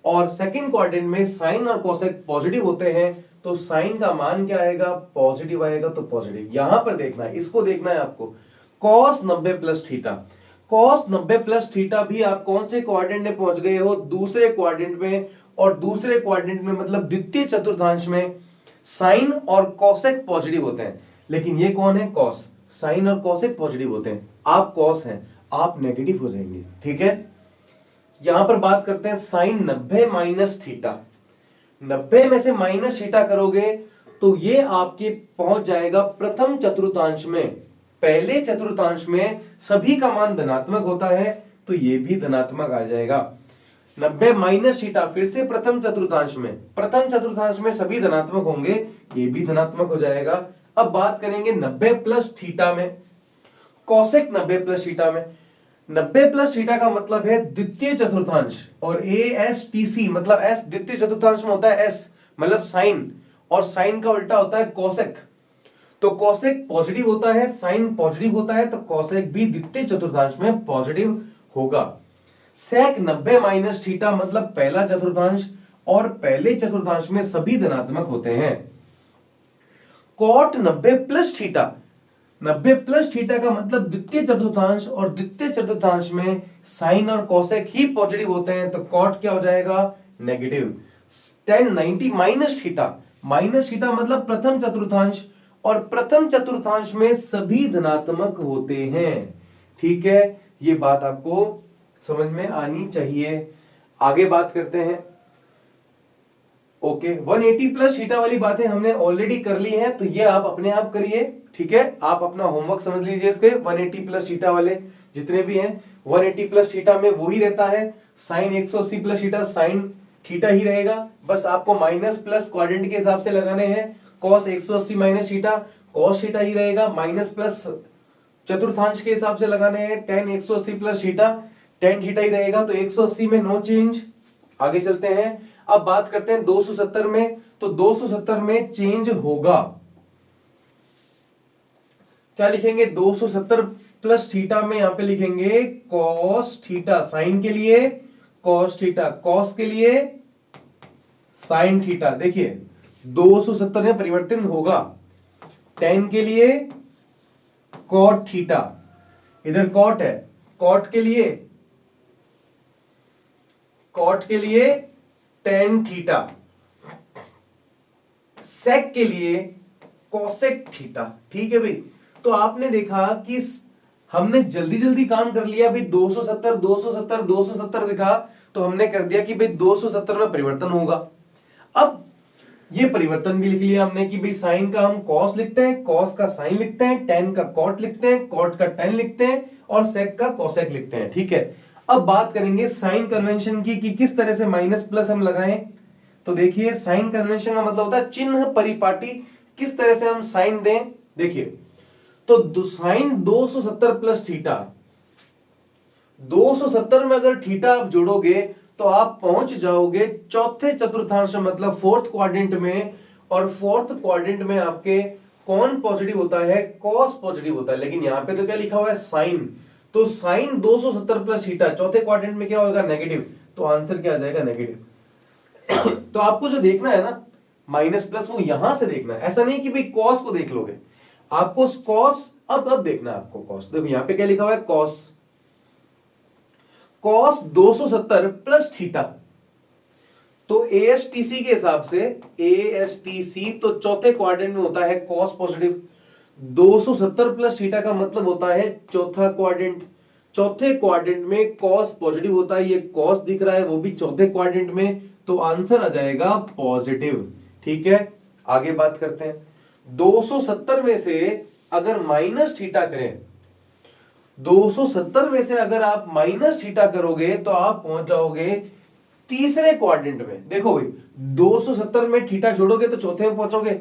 और सेकंड क्वाड्रेंट में साइन और कोसेक पॉजिटिव होते हैं, तो साइन का मान क्या आएगा, पॉजिटिव आएगा। तो पॉजिटिव यहां पर देखना है, इसको देखना है आपको। Cos 90 plus theta, cos 90 plus theta भी आप कौन से क्वाड्रेंट में पहुंच गए हो, दूसरे क्वाड्रेंट में, और दूसरे क्वाड्रेंट में मतलब द्वितीय चतुर्थांश में साइन और कोसेक पॉजिटिव होते हैं। लेकिन ये कौन है, कॉस, साइन और कोसेक पॉजिटिव होते हैं, आप कॉस हैं, आप नेगेटिव हो जाएंगे। ठीक है, यहां पर बात करते हैं साइन 90 माइनस थीटा। 90 में से माइनस थीटा करोगे तो ये आपके पहुंच जाएगा प्रथम चतुर्थांश में। पहले चतुर्थांश में सभी का मान धनात्मक होता है, तो ये भी धनात्मक आ जाएगा। 90 माइनस थीटा फिर से प्रथम चतुर्थांश में, प्रथम चतुर्थांश में सभी धनात्मक होंगे, ये भी धनात्मक हो जाएगा। अब बात करेंगे 90 प्लस थीटा में, कोसेक 90 प्लस थीटा में। 90 प्लस थीटा का मतलब है द्वितीय चतुर्थांश, और ASTC मतलब S द्वितीय चतुर्थांश में होता है, S मतलब साइन, और साइन का उल्टा होता है कोसेक। तो कोसेक पॉजिटिव होता है, साइन पॉजिटिव होता है, तो कोसेक भी द्वितीय चतुर्थांश में पॉजिटिव होगा। सेक 90 माइनस थीटा मतलब पहला चतुर्थांश, और पहले चतुर्थांश में सभी धनात्मक होते हैं। Cot 90 plus theta, 90 plus theta का मतलब द्वितीय चतुर्थांश, और द्वितीय चतुर्थांश में साइन और कोसेक ही पॉजिटिव होते हैं, तो कॉट क्या हो जाएगा, negative. tan 90 minus theta, minus theta मतलब प्रथम चतुर्थांश, और प्रथम चतुर्थांश में सभी धनात्मक होते हैं। ठीक है, ये बात आपको समझ में आनी चाहिए। आगे बात करते हैं। ओके, 180 प्लस थीटा वाली बातें हमने ऑलरेडी कर ली हैं, तो ये आप अपने आप करिए। ठीक है, आप अपना होमवर्क समझ लीजिए इसके। 180 प्लस थीटा वाले जितने भी हैं, 180 प्लस थीटा में वही रहता है, sine 180 plus theta sine theta ही रहेगा, बस आपको माइनस प्लस क्वाड्रेंट के हिसाब से लगाने हैं। Cos 180 minus theta, cos theta ही रहेगा, माइनस प्लस चतुर्थांश के हिसाब से लगाने हैं, tan 180 plus theta, tan theta ही रहेगा, तो 180 में नो चेंज। आगे चलते हैं, अब बात करते हैं 270 में, तो 270 में चेंज होगा। क्या लिखेंगे, 270 प्लस थीटा में यहां पे लिखेंगे कॉस थीटा, साइन के लिए कॉस थीटा, कॉस के लिए साइन थीटा। देखिए 270 में परिवर्तन होगा, tan के लिए कॉट थीटा, इधर कॉट है, कॉट के लिए tan थीटा, सेक के लिए कोसेक थीटा। ठीक है भाई, तो आपने देखा कि हमने जल्दी जल्दी काम कर लिया भाई। 270 270 270 दिखा, तो हमने कर दिया कि भाई 270 में परिवर्तन होगा। अब ये परिवर्तन भी लिख लिया हमने कि भाई साइन का हम कॉस लिखते हैं, कॉस का साइन लिखते हैं, tan का कॉट लिखते हैं, कॉट का tan लिखते हैं, और सेक का कोसेक लिखते हैं। ठीक है, अब बात करेंगे साइन कन्वेंशन की कि किस तरह से माइनस प्लस हम लगाएं। तो देखिए साइन कन्वेंशन का मतलब होता है चिन्ह परिपाटी, किस तरह से हम साइन दें। देखिए तो साइन 270 प्लस थीटा, 270 में अगर थीटा आप जोड़ोगे तो आप पहुंच जाओगे चौथे चतुर्थांश मतलब फोर्थ क्वाड्रेंट में, और फोर्थ क्वाड्रेंट में आपके कौन पॉजिटिव होता है, कॉस पॉजिटिव होता है। लेकिन यहां पे तो क्या लिखा हुआ है, साइन, तो साइन 270 प्लस थीटा चौथे क्वाड्रेंट में क्या होगा, नेगेटिव, तो आंसर क्या आ जाएगा, नेगेटिव। तो आपको जो देखना है ना माइनस प्लस, वो यहां से देखना है, ऐसा नहीं कि भाई कॉस को देख लोगे, आपको कॉस अब देखना है आपको कॉस। देखो यहां पे क्या लिखा हुआ है, कॉस, कॉस 270 प्लस थीटा, तो ASTC के हिसाब से, ASTC तो चौथे क्वाड्रेंट में होता है कॉस पॉजिटिव, 270 प्लस थीटा का मतलब होता है चौथा क्वाड्रेंट, चौथे क्वाड्रेंट में कॉस पॉजिटिव होता है, ये कॉस दिख रहा है वो भी चौथे क्वाड्रेंट में, तो आंसर आ जाएगा पॉजिटिव। ठीक है, आगे बात करते हैं। 270 में से अगर माइनस थीटा करें 270 में से अगर आप माइनस थीटा करोगे तो आप पहुंच जाओगे तीसरे क्वाड्रेंट में। देखो भाई 270 में थीटा जोड़ोगे तो चौथे में पहुंचोगे,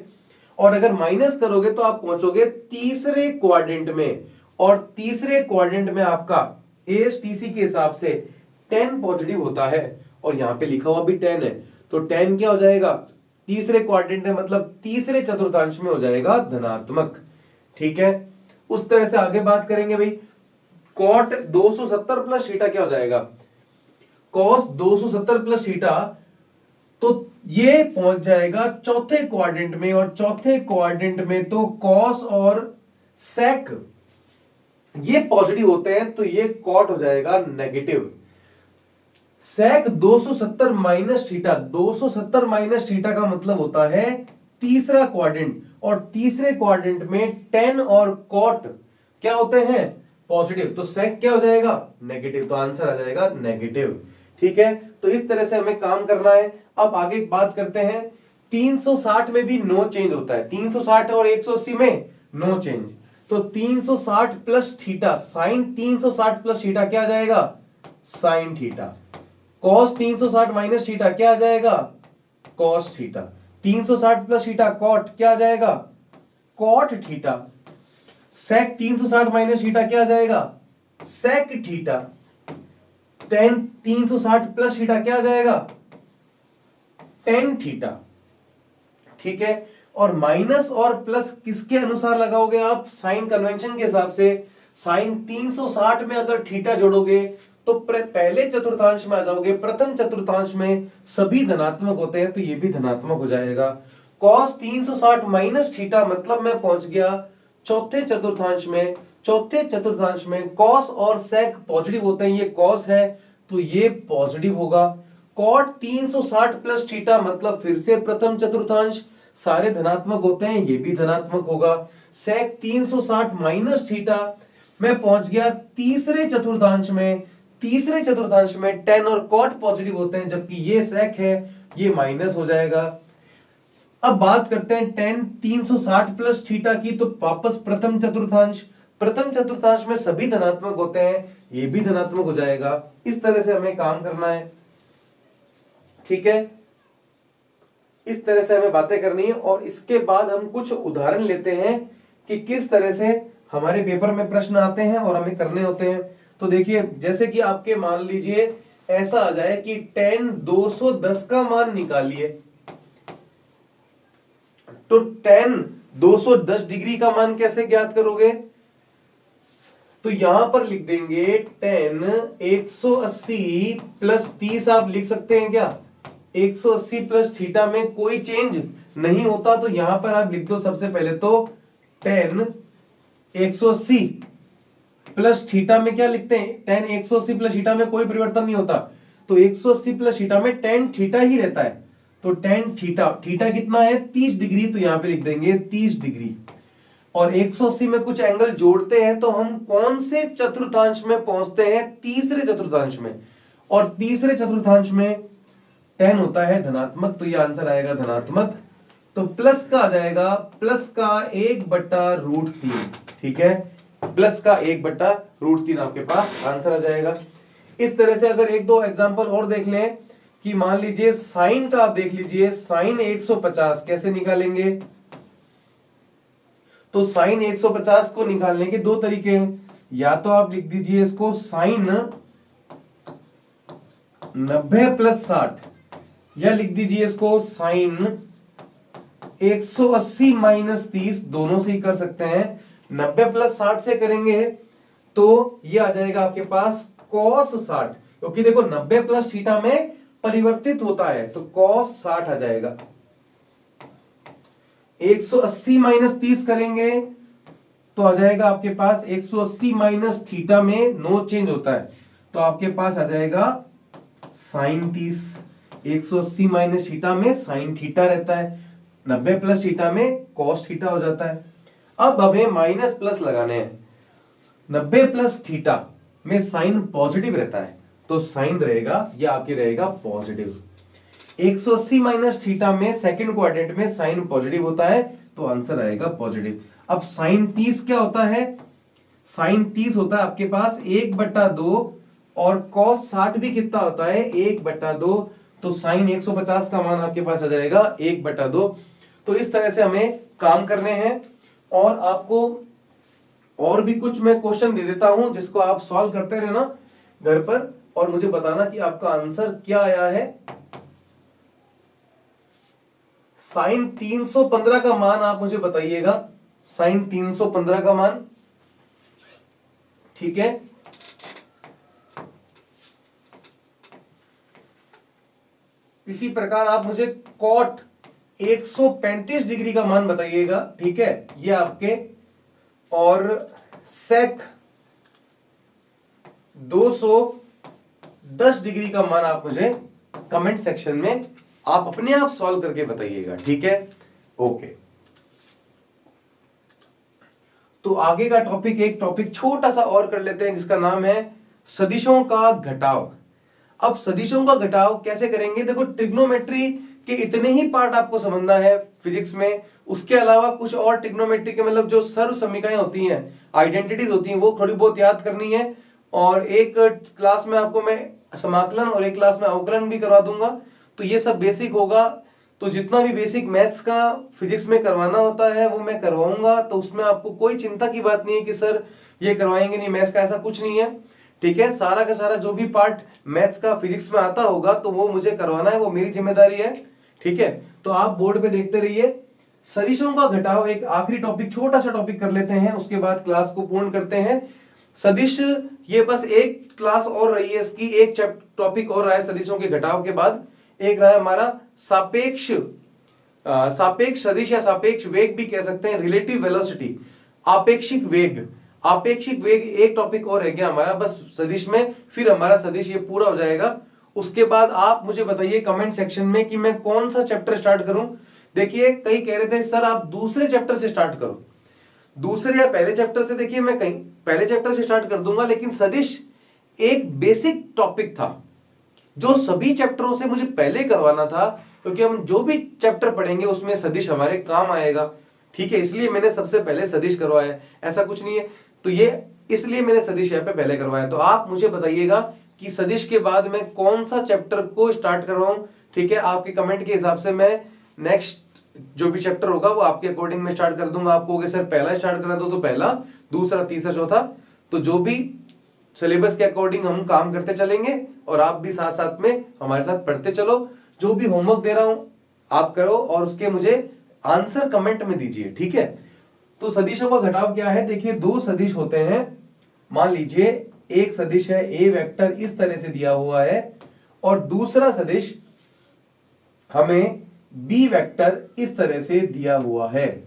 और अगर माइनस करोगे तो आप पहुंचोगे तीसरे क्वाड्रेंट में, और तीसरे क्वाड्रेंट में आपका एएसटीसी के हिसाब से 10 पॉजिटिव होता है, और यहां पे लिखा हुआ भी 10 है, तो 10 क्या हो जाएगा तीसरे क्वाड्रेंट में, मतलब तीसरे चतुर्थांश में हो जाएगा धनात्मक। ठीक है, उस तरह से आगे बात करेंगे भाई। कॉट 270 प्लस थीटा क्या हो जाएगा, कॉस 270 प्लस थीटा, तो ये पहुंच जाएगा चौथे क्वाड्रेंट में, और चौथे क्वाड्रेंट में तो कॉस और सेक ये पॉजिटिव होते हैं, तो ये कॉट हो जाएगा नेगेटिव। सेक 270 माइनस थीटा, 270 माइनस थीटा का मतलब होता है तीसरा क्वाड्रेंट, और तीसरे क्वाड्रेंट में 10 और कॉट क्या होते हैं पॉजिटिव, तो सेक क्या हो जाएगा नेगेटिव, तो आंसर आ जाएगा नेगेटिव। ठीक है, तो इस तरह से हमें काम करना है। अब आगे बात करते हैं, 360 में भी नो चेंज होता है, 360 और 180 में नो चेंज, तो 360 plus theta, sine 360 plus theta क्या आ जाएगा sine theta, cos 360 minus theta क्या आ जाएगा cos theta, 360 plus theta cot क्या आ जाएगा cot theta, sec 360 minus theta क्या आ जाएगा सेक थीटा, 360 प्लस थीटा क्या आ जाएगा टेन थीटा। ठीक है, और माइनस और प्लस किसके अनुसार लगाओगे आप, साइन कन्वेंशन के हिसाब से। साइन 360 में अगर थीटा जोड़ोगे तो पहले चतुर्थांश में आ जाओगे, प्रथम चतुर्थांश में सभी धनात्मक होते हैं, तो ये भी धनात्मक हो जाएगा। कॉस 360 माइनस थीटा, मतलब मैं पहुंच गया चौथे चतुर्थांश में, चौथे चतुर्थांश में कॉस और सेक पॉजिटिव होते हैं, ये कॉस है तो ये पॉजिटिव होगा। कॉट 360 प्लस थीटा, मतलब फिर से प्रथम चतुर्थांश, सारे धनात्मक होते हैं, ये भी धनात्मक होगा। सेक 360 माइनस थीटा, मैं पहुंच गया तीसरे चतुर्थांश में, तीसरे चतुर्थांश में 10 और कॉट पॉजिटिव होते हैं, जबकि ये सेक है ये माइनस हो जाएगा। अब बात करते हैं 360 प्लस थीटा की, तो वापस प्रथम चतुर्थांश, प्रथम चतुर्थांश में सभी धनात्मक होते हैं, ये भी धनात्मक हो जाएगा। इस तरह से हमें काम करना है। ठीक है, इस तरह से हमें बातें करनी है, और इसके बाद हम कुछ उदाहरण लेते हैं कि किस तरह से हमारे पेपर में प्रश्न आते हैं और हमें करने होते हैं। तो देखिए, जैसे कि आपके मान लीजिए ऐसा आ जाए कि tan 210 का मान निकालिए, तो tan 210 डिग्री का मान कैसे ज्ञात करोगे, तो यहां पर लिख देंगे tan 180 प्लस 30, आप लिख सकते हैं क्या 180 प्लस थीटा में कोई चेंज नहीं होता, तो यहां पर आप लिख दो सबसे पहले तो tan 180 प्लस थीटा में क्या लिखते हैं, tan 180 प्लस थीटा में कोई परिवर्तन नहीं होता, तो 180 प्लस थीटा में tan थीटा ही रहता है, तो tan थीटा, थीटा कितना है 30 डिग्री, तो यहां पे लिख देंगे 30 डिग्री। और 180 में कुछ एंगल जोड़ते हैं तो हम कौन से चतुर्थांश में पहुंचते हैं, तीसरे चतुर्थांश में, और तीसरे चतुर्थांश में tan होता है धनात्मक, तो ये आंसर आएगा धनात्मक। तो प्लस का आ जाएगा, प्लस का 1/√3, ठीक है, प्लस का 1/√3 आपके पास आंसर आ जाएगा। इस तरह से अगर एक दो एग्जांपल और देख लें, कि मान लीजिए साइन का, आप देख लीजिए साइन 150 कैसे निकालेंगे, तो साइन 150 को निकालने के दो तरीके हैं, या तो आप लिख दीजिए इसको साइन 90 प्लस 60, या लिख दीजिए इसको साइन 180 माइनस 30, दोनों से ही कर सकते हैं। 90 प्लस 60 से करेंगे तो ये आ जाएगा आपके पास cos 60, क्योंकि देखो 90 प्लस थीटा में परिवर्तित होता है, तो cos 60 आ जाएगा। 180 माइनस 30 करेंगे तो आ जाएगा आपके पास 180 माइनस थीटा में नो चेंज होता है, तो आपके पास आ जाएगा साइन 30। 180 माइनस थीटा में साइन थीटा रहता है, 90 प्लस थीटा में कॉस थीटा हो जाता है। अब हमें माइनस प्लस लगाने हैं, 90 प्लस थीटा में साइन पॉजिटिव रहता है, तो साइन रहेगा या आपके रहेगा पॉजिटिव। 180 माइनस थीटा में सेकंड क्वाड्रेंट में साइन पॉजिटिव होता है, तो आंसर आएगा पॉजिटिव। अब साइन 30 क्या होता है, साइन 30 होता है आपके पास 1/2 और कॉस 60 भी कितना होता है 1/2। तो साइन 150 का मान आपके पास आ जाएगा 1/2। तो इस तरह से हमें काम करने हैं और आपको और भी कुछ मैं क्वेश्चन दे देता हूं जिसको आप सॉल्व करते रहना घर पर और मुझे बताना कि आपका आंसर क्या आया है। साइन 315 का मान आप मुझे बताइएगा, साइन 315 का मान, ठीक है। इसी प्रकार आप मुझे कॉट 135 डिग्री का मान बताइएगा, ठीक है, ये आपके, और सेक 210 डिग्री का मान आप मुझे कमेंट सेक्शन में आप अपने आप सॉल्व करके बताइएगा, ठीक है। ओके, तो आगे का टॉपिक, एक टॉपिक छोटा सा और कर लेते हैं जिसका नाम है सदिशों का घटाव। अब सदिशों का घटाव कैसे करेंगे, देखो ट्रिग्नोमेट्री के इतने ही पार्ट आपको समझना है फिजिक्स में, उसके अलावा कुछ और ट्रिग्नोमेट्री के मतलब जो सर्व समीकरण होती हैं, आइडेंटिटीज होती हैं, वो थोड़ी बहुत याद करनी है। और एक क्लास में आपको मैं समाकलन और एक क्लास में अवकलन भी करवा दूंगा, तो ये सब बेसिक होगा। तो जितना भी बेसिक मैथ्स का फिजिक्स में करवाना होता है वो मैं करवाऊंगा, तो उसमें आपको कोई चिंता की बात नहीं है कि सर ये करवाएंगे नहीं मैथ्स का, ऐसा कुछ नहीं है, ठीक है। सारा का सारा जो भी पार्ट मैथ्स का फिजिक्स में आता होगा तो वो मुझे करवाना है, वो मेरी जिम्मेदारी है, ठीक है। तो आप बोर्ड पे देखते रहिए। सदिशों का घटाव एक आखिरी टॉपिक, छोटा सा टॉपिक कर लेते हैं, उसके बाद क्लास को पूर्ण करते हैं। सदिश, ये बस एक क्लास और रही है इसकी, एक टॉपिक और रहा है सदिशों के घटाव के बाद। एक रहा है हमारा सापेक्ष सदिश या सापेक्ष वेग भी कह सकते हैं, रिलेटिव वेलोसिटी, आपेक्षिक वेग। आपेक्षिक वेग एक टॉपिक और रह गया हमारा बस सदिश में, फिर हमारा सदिश ये पूरा हो जाएगा। उसके बाद आप मुझे बताइए कमेंट सेक्शन में कि मैं कौन सा चैप्टर स्टार्ट करूं। देखिए कई कह रहे थे सर आप दूसरे चैप्टर से स्टार्ट करो, दूसरे या पहले चैप्टर से। देखिए मैं कहीं पहले चैप्टर से स्टार्ट कर दूंगा, लेकिन सदिश एक बेसिक टॉपिक था जो सभी चैप्टरों से मुझे पहले करवाना था, क्योंकि हम जो भी चैप्टर पढ़ेंगे उसमें सदिश हमारे काम आएगा, ठीक है। इसलिए मैंने सबसे पहले सदिश करवाया, ऐसा कुछ नहीं है। तो ये इसलिए मैंने सदिश यहाँ पे पहले करवाया। तो आप मुझे बताइएगा कि सदिश के बाद मैं कौन सा चैप्टर को स्टार्ट करवाऊं, ठीक है। आपके कमेंट के हिसाब से मैं नेक्स्ट जो भी चैप्टर होगा वो आपके अकॉर्डिंग में स्टार्ट कर दूंगा। आपको अगर सर पहला स्टार्ट करा दो तो पहला, दूसरा, तीसरा, चौथा, तो जो भी सिलेबस के अकॉर्डिंग हम काम करते चलेंगे और आप भी साथ साथ में हमारे साथ पढ़ते चलो। जो भी होमवर्क दे रहा हूं आप करो और उसके मुझे आंसर कमेंट में दीजिए, ठीक है। तो सदिशों का घटाव क्या है, देखिए दो सदिश होते हैं। मान लीजिए एक सदिश है ए वेक्टर इस तरह से दिया हुआ है और दूसरा सदिश हमें बी वेक्टर इस तरह से दिया हुआ है।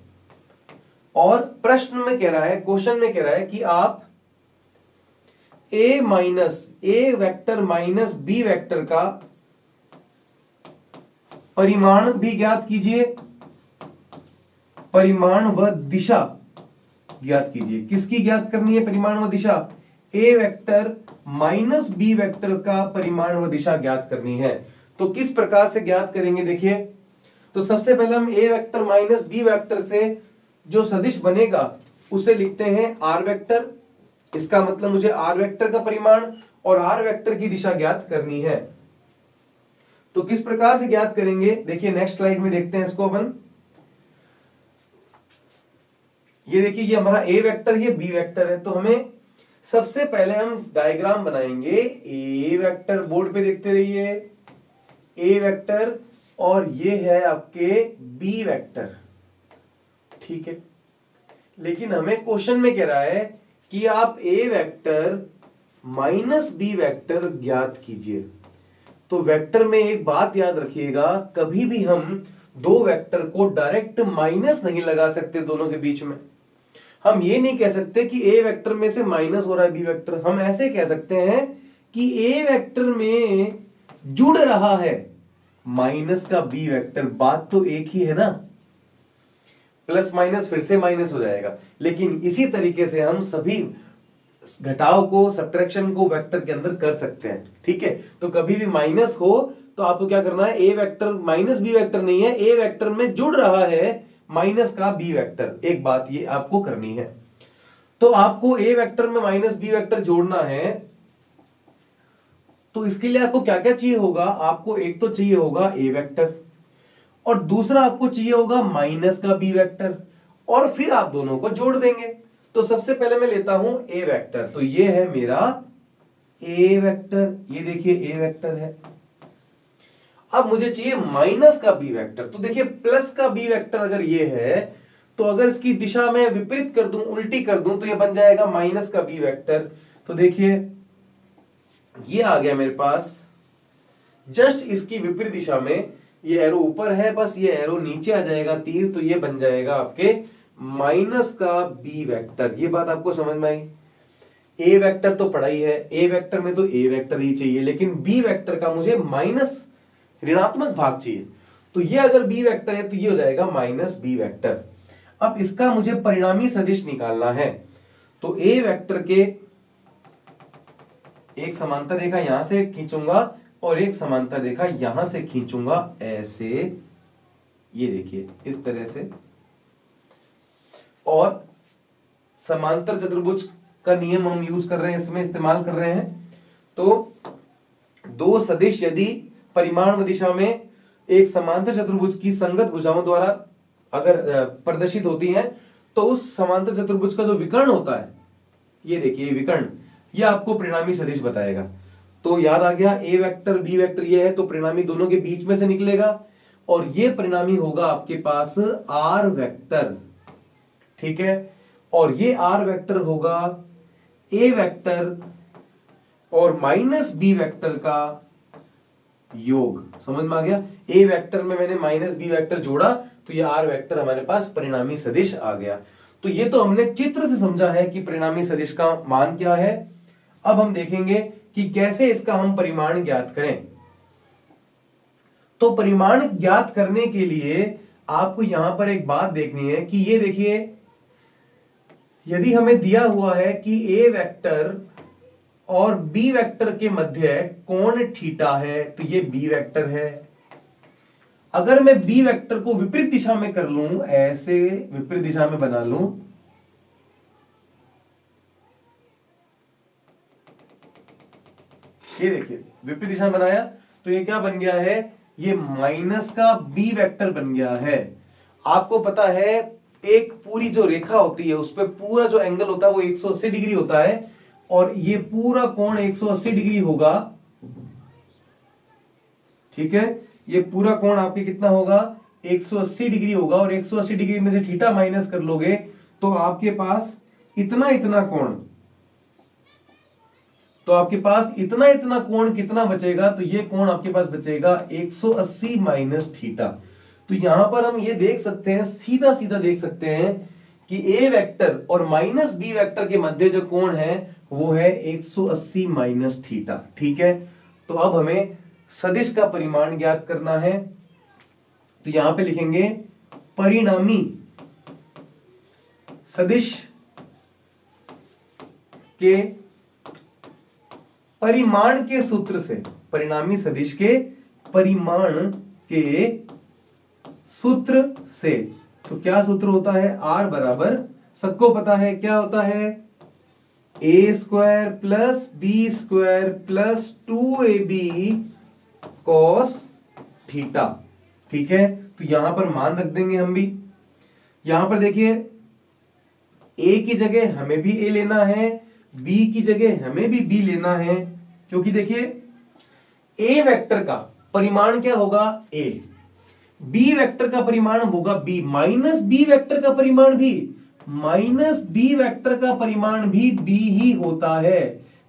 और प्रश्न में कह रहा है, क्वेश्चन में कह रहा है कि आप ए वेक्टर माइनस बी वेक्टर का परिमाण भी ज्ञात कीजिए, परिमाण व दिशा ज्ञात कीजिए। किसकी ज्ञात करनी है परिमाण व दिशा, ए वेक्टर माइनस बी वेक्टर का परिमाण व दिशा ज्ञात करनी है। तो किस प्रकार से ज्ञात करेंगे, देखिए तो सबसे पहले हम ए वेक्टर माइनस बी वेक्टर से जो सदिश बनेगा उसे लिखते हैं आर वेक्टर। इसका मतलब मुझे आर वेक्टर का परिमाण और आर वेक्टर की दिशा ज्ञात करनी है। तो किस प्रकार से ज्ञात करेंगे, देखिए नेक्स्ट स्लाइड में देखते हैं इसको अपन। ये देखिए ये हमारा ए वेक्टर, ये बी वेक्टर है। तो हमें सबसे पहले हम डायग्राम बनाएंगे। ए वेक्टर, बोर्ड पे देखते रहिए, ए वेक्टर और ये है आपके बी वेक्टर, ठीक है। लेकिन हमें क्वेश्चन में कह रहा है कि आप ए वेक्टर माइनस बी वेक्टर ज्ञात कीजिए। तो वेक्टर में एक बात याद रखिएगा, कभी भी हम दो वेक्टर को डायरेक्ट माइनस नहीं लगा सकते दोनों के बीच में। हम ये नहीं कह सकते कि ए वेक्टर में से माइनस हो रहा है बी वेक्टर, हम ऐसे कह सकते हैं कि ए वेक्टर में जुड़ रहा है माइनस का बी वेक्टर। बात तो एक ही है ना, प्लस माइनस फिर से माइनस हो जाएगा। लेकिन इसी तरीके से हम सभी घटाव को, सब्ट्रैक्शन को वेक्टर के अंदर कर सकते हैं, ठीक है। तो कभी भी माइनस हो तो आपको क्या करना है, ए वेक्टर माइनस बी वेक्टर नहीं है, ए वेक्टर में जुड़ रहा है माइनस का बी वेक्टर। एक बात ये आपको करनी है। तो आपको ए वेक्टर में माइनस बी वेक्टर जोड़ना है, तो इसके लिए आपको क्या क्या चाहिए होगा? आपको एक तो चाहिए होगा ए वेक्टर, और दूसरा आपको चाहिए होगा माइनस का बी वेक्टर, और फिर आप दोनों को जोड़ देंगे। तो सबसे पहले मैं लेता हूं ए वेक्टर, तो ये है मेरा ए वेक्टर, ये देखिए ए वेक्टर है। अब मुझे चाहिए माइनस का बी वेक्टर, तो देखिए प्लस का बी वेक्टर अगर ये है, तो अगर इसकी दिशा में विपरीत कर दूं, उल्टी कर दूं, तो ये बन जाएगा माइनस का बी वेक्टर। तो देखिए ये आ गया मेरे पास, जस्ट इसकी विपरीत दिशा में, ये एरो ऊपर है, बस ये एरो नीचे आ जाएगा तीर, तो ये बन जाएगा आपके माइनस का बी वेक्टर। ये बात आपको समझ में आई? ए वेक्टर तो पढ़ा ही है, ए वेक्टर में तो ए वेक्टर ही चाहिए, लेकिन बी वेक्टर का मुझे माइनस ऋणात्मक भाग चाहिए। तो ये अगर बी वेक्टर है तो ये हो जाएगा माइनस बी वेक्टर। अब इसका मुझे परिणामी सदिश निकालना है, तो ए वेक्टर के एक समांतर रेखा यहां से खींचूंगा और एक समांतर रेखा यहां से खींचूंगा, ऐसे, ये देखिए इस तरह से। और समांतर चतुर्भुज का नियम हम यूज कर रहे हैं, इसमें इस्तेमाल कर रहे हैं। तो दो सदिश यदि परिमाण व दिशा में एक समांतर चतुर्भुज की संगत भुजाओं द्वारा अगर प्रदर्शित होती हैं, तो उस समांतर चतुर्भुज का जो विकर्ण होता है, ये देखिए विकर्ण, ये आपको परिणामी सदिश बताएगा। तो याद आ गया, ए वेक्टर बी वेक्टर ये है, तो परिणामी दोनों के बीच में से निकलेगा, और ये परिणामी होगा आपके पास आर वेक्टर, ठीक है। और ये आर वेक्टर होगा ए वेक्टर और माइनस बी वेक्टर का योग। समझ में आ गया? ए वेक्टर में मैंने माइनस बी वेक्टर जोड़ा, तो ये आर वेक्टर हमारे पास परिणामी सदिश आ गया। तो ये तो हमने चित्र से समझा है कि परिणामी सदिश का मान क्या है। अब हम देखेंगे कि कैसे इसका हम परिमाण ज्ञात करें। तो परिमाण ज्ञात करने के लिए आपको यहां पर एक बात देखनी है कि ये देखिए, यदि हमें दिया हुआ है कि ए वेक्टर और बी वेक्टर के मध्य कोण थीटा है, तो ये बी वेक्टर है। अगर मैं बी वेक्टर को विपरीत दिशा में कर लूं, ऐसे विपरीत दिशा में बना लूं, ये देखिए विपरीत दिशा बनाया, तो ये क्या बन गया है? ये माइनस का बी वेक्टर बन गया है। आपको पता है एक पूरी जो रेखा होती है उस पर पूरा जो एंगल होता है वो 180 डिग्री होता है, और ये पूरा कोण 180 डिग्री होगा, ठीक है। ये पूरा कोण आपके कितना होगा? 180 डिग्री होगा, और 180 डिग्री में से थीटा माइनस कर लोगे तो आपके पास इतना इतना कोण, तो आपके पास इतना इतना कोण कितना बचेगा? तो ये कोण आपके पास बचेगा 180 माइनस थीटा। तो यहां पर हम ये देख सकते हैं, सीधा सीधा देख सकते हैं कि ए वेक्टर और माइनस बी वेक्टर के मध्य जो कोण है वो है 180 माइनस थीटा, ठीक है। तो अब हमें सदिश का परिमाण ज्ञात करना है, तो यहां पे लिखेंगे परिणामी सदिश के परिमाण के सूत्र से, परिणामी सदिश के परिमाण के सूत्र से। तो क्या सूत्र होता है? आर बराबर, सबको पता है क्या होता है, A square plus B square plus 2ab cos theta, ठीक है। तो यहां पर मान रख देंगे हम भी। यहां पर देखिए ए की जगह हमें भी ए लेना है, बी की जगह हमें भी बी लेना है, क्योंकि देखिए ए वेक्टर का परिमाण क्या होगा? ए। बी वेक्टर का परिमाण होगा बी, माइनस बी वेक्टर का परिमाण भी, माइनस बी वेक्टर का परिमाण भी बी ही होता है।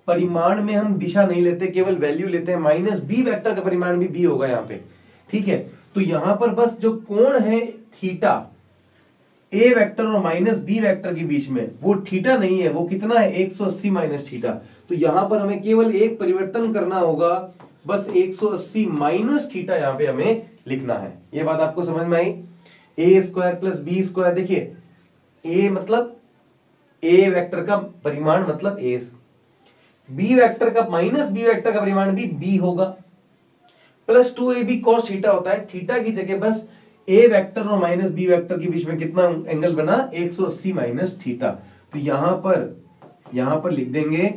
परिमाण में हम दिशा नहीं लेते, केवल वैल्यू लेते हैं। माइनस बी वेक्टर का परिमाण भी बी होगा यहां पे, ठीक है। तो यहां पर बस जो कोण है थीटा ए वेक्टर और माइनस बी वेक्टर के बीच में, वो थीटा नहीं है, वो कितना है? 180 माइनस थीटा। तो यहां पर हमें केवल एक परिवर्तन करना होगा, बस 180 माइनस थीटा यहां पे हमें लिखना है। ये बात आपको समझ में आई? ए स्क्वायर प्लस बी स्क्वायर, देखिए ए मतलब ए वेक्टर का परिमाण मतलब ए, बी वेक्टर का माइनस बी वेक्टर का परिमाण भी बी होगा, प्लस 2ab cos थीटा होता है। थीटा की जगह बस ए वेक्टर और माइनस बी वेक्टर के बीच में कितना एंगल बना? 180 माइनस थीटा। तो यहां पर लिख देंगे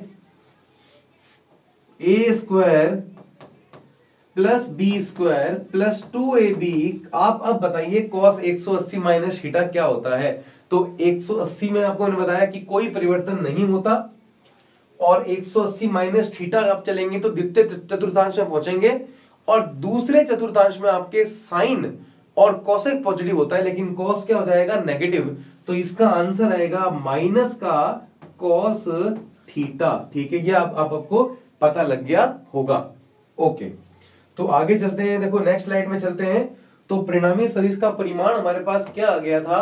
A square plus B square plus 2ab। आप अब बताइए cos 180 माइनस थीटा क्या होता है। तो 180 में आपको मैंने बताया कि कोई परिवर्तन नहीं होता, और 180 माइनस थीटा आप चलेंगे तो द्वितीय चतुर्थांश में पहुंचेंगे, और दूसरे चतुर्थांश में आपके साइन और कोसेक पॉजिटिव होता है, लेकिन कॉस क्या हो जाएगा, नेगेटिव। तो इसका आंसर आएगा माइनस का कॉस थीटा। ठीक है, ये आपको पता लग गया होगा। ओके, तो आगे चलते हैं। देखो नेक्स्ट स्लाइड में चलते हैं। तो परिणामी सदिश का परिमाण हमारे पास क्या आ गया था,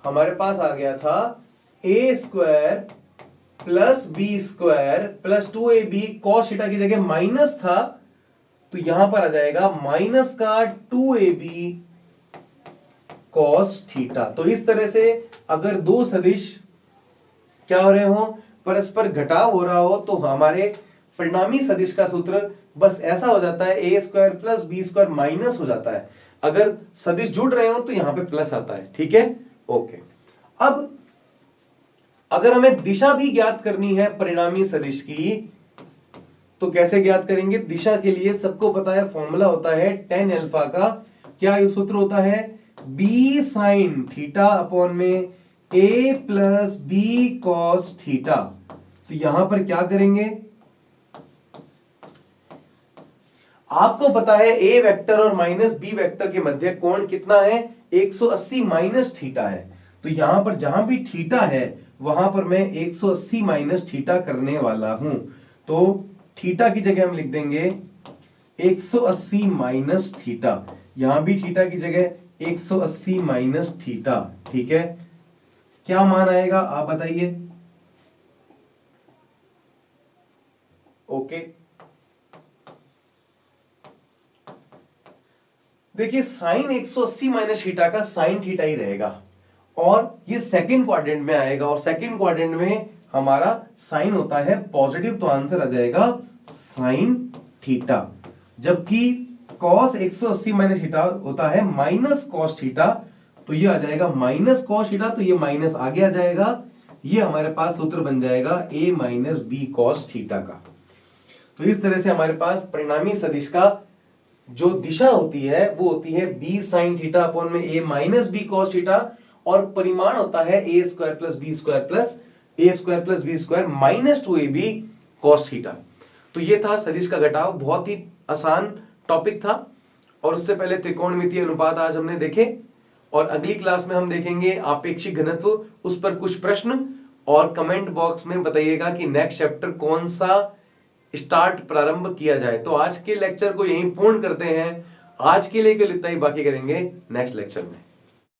हमारे पास आ गया था A square plus B square plus 2ab। Cos theta की जगह माइनस था, तो यहां पर आ जाएगा माइनस का 2ab कॉस थीटा। तो इस तरह से अगर दो सदिश क्या हो रहे हो, परस्पर घटाव हो रहा हो, तो हमारे परिणामी सदिश का सूत्र बस ऐसा हो जाता है, A square plus B square minus हो जाता है। अगर सदिश जुड़ रहे हो तो यहां पे प्लस आता है। ठीक है, ओके। अब अगर हमें दिशा भी ज्ञात करनी है परिणामी सदिश की, तो कैसे ज्ञात करेंगे। दिशा के लिए सबको पता है, फॉर्मूला होता है tan अल्फा का। क्या ये सूत्र होता है, b साइन थीटा अपॉन में a plus b cos theta. तो यहां पर क्या करेंगे, आपको पता है a वेक्टर और माइनस b वेक्टर के मध्य कोण कितना है, 180 माइनस थीटा है। तो यहां पर जहां भी थीटा है वहां पर मैं 180 माइनस थीटा करने वाला हूं। तो थीटा की जगह हम लिख देंगे 180 माइनस थीटा, यहां भी थीटा की जगह 180 माइनस थीटा। ठीक है, क्या मान आएगा आप बताइए। ओके, देखिए साइन 180 माइनस थीटा का साइन थीटा ही रहेगा, और ये सेकंड क्वाड्रेंट में आएगा, और सेकंड क्वाड्रेंट में हमारा साइन होता है पॉजिटिव, तो आंसर आ जाएगा साइन थीटा। जबकि cos 180 माइनस थीटा होता है माइनस कॉस थीटा, तो ये आ जाएगा माइनस कॉस थीटा, तो ये माइनस आगे आ जाएगा। ये हमारे पास सूत्र बन जाएगा a minus b cos theta का। तो इस तरह से हमारे पास परिणामी सदिश का जो दिशा होती है वो होती है b साइन थीटा अपॉन में a minus b cos theta, और परिमाण होता है a square plus B square plus a square plus B square minus 2ab cos theta. तो ये था सदिश का घटाव, बहुत ही आसान टॉपिक था। और उससे पहले त्रिकोणमितीय अनुपात आज हमने देखे, और अगली क्लास में हम देखेंगे आपेक्षिक घनत्व, उस पर कुछ प्रश्न, और कमेंट बॉक्स में बताइएगा कि नेक्स्ट चैप्टर कौन सा स्टार्ट प्रारंभ किया जाए। तो आज के लेक्चर को यहीं पूर्ण करते हैं। आज के लिए केवल इतना ही, बाकी करेंगे नेक्स्ट लेक्चर में।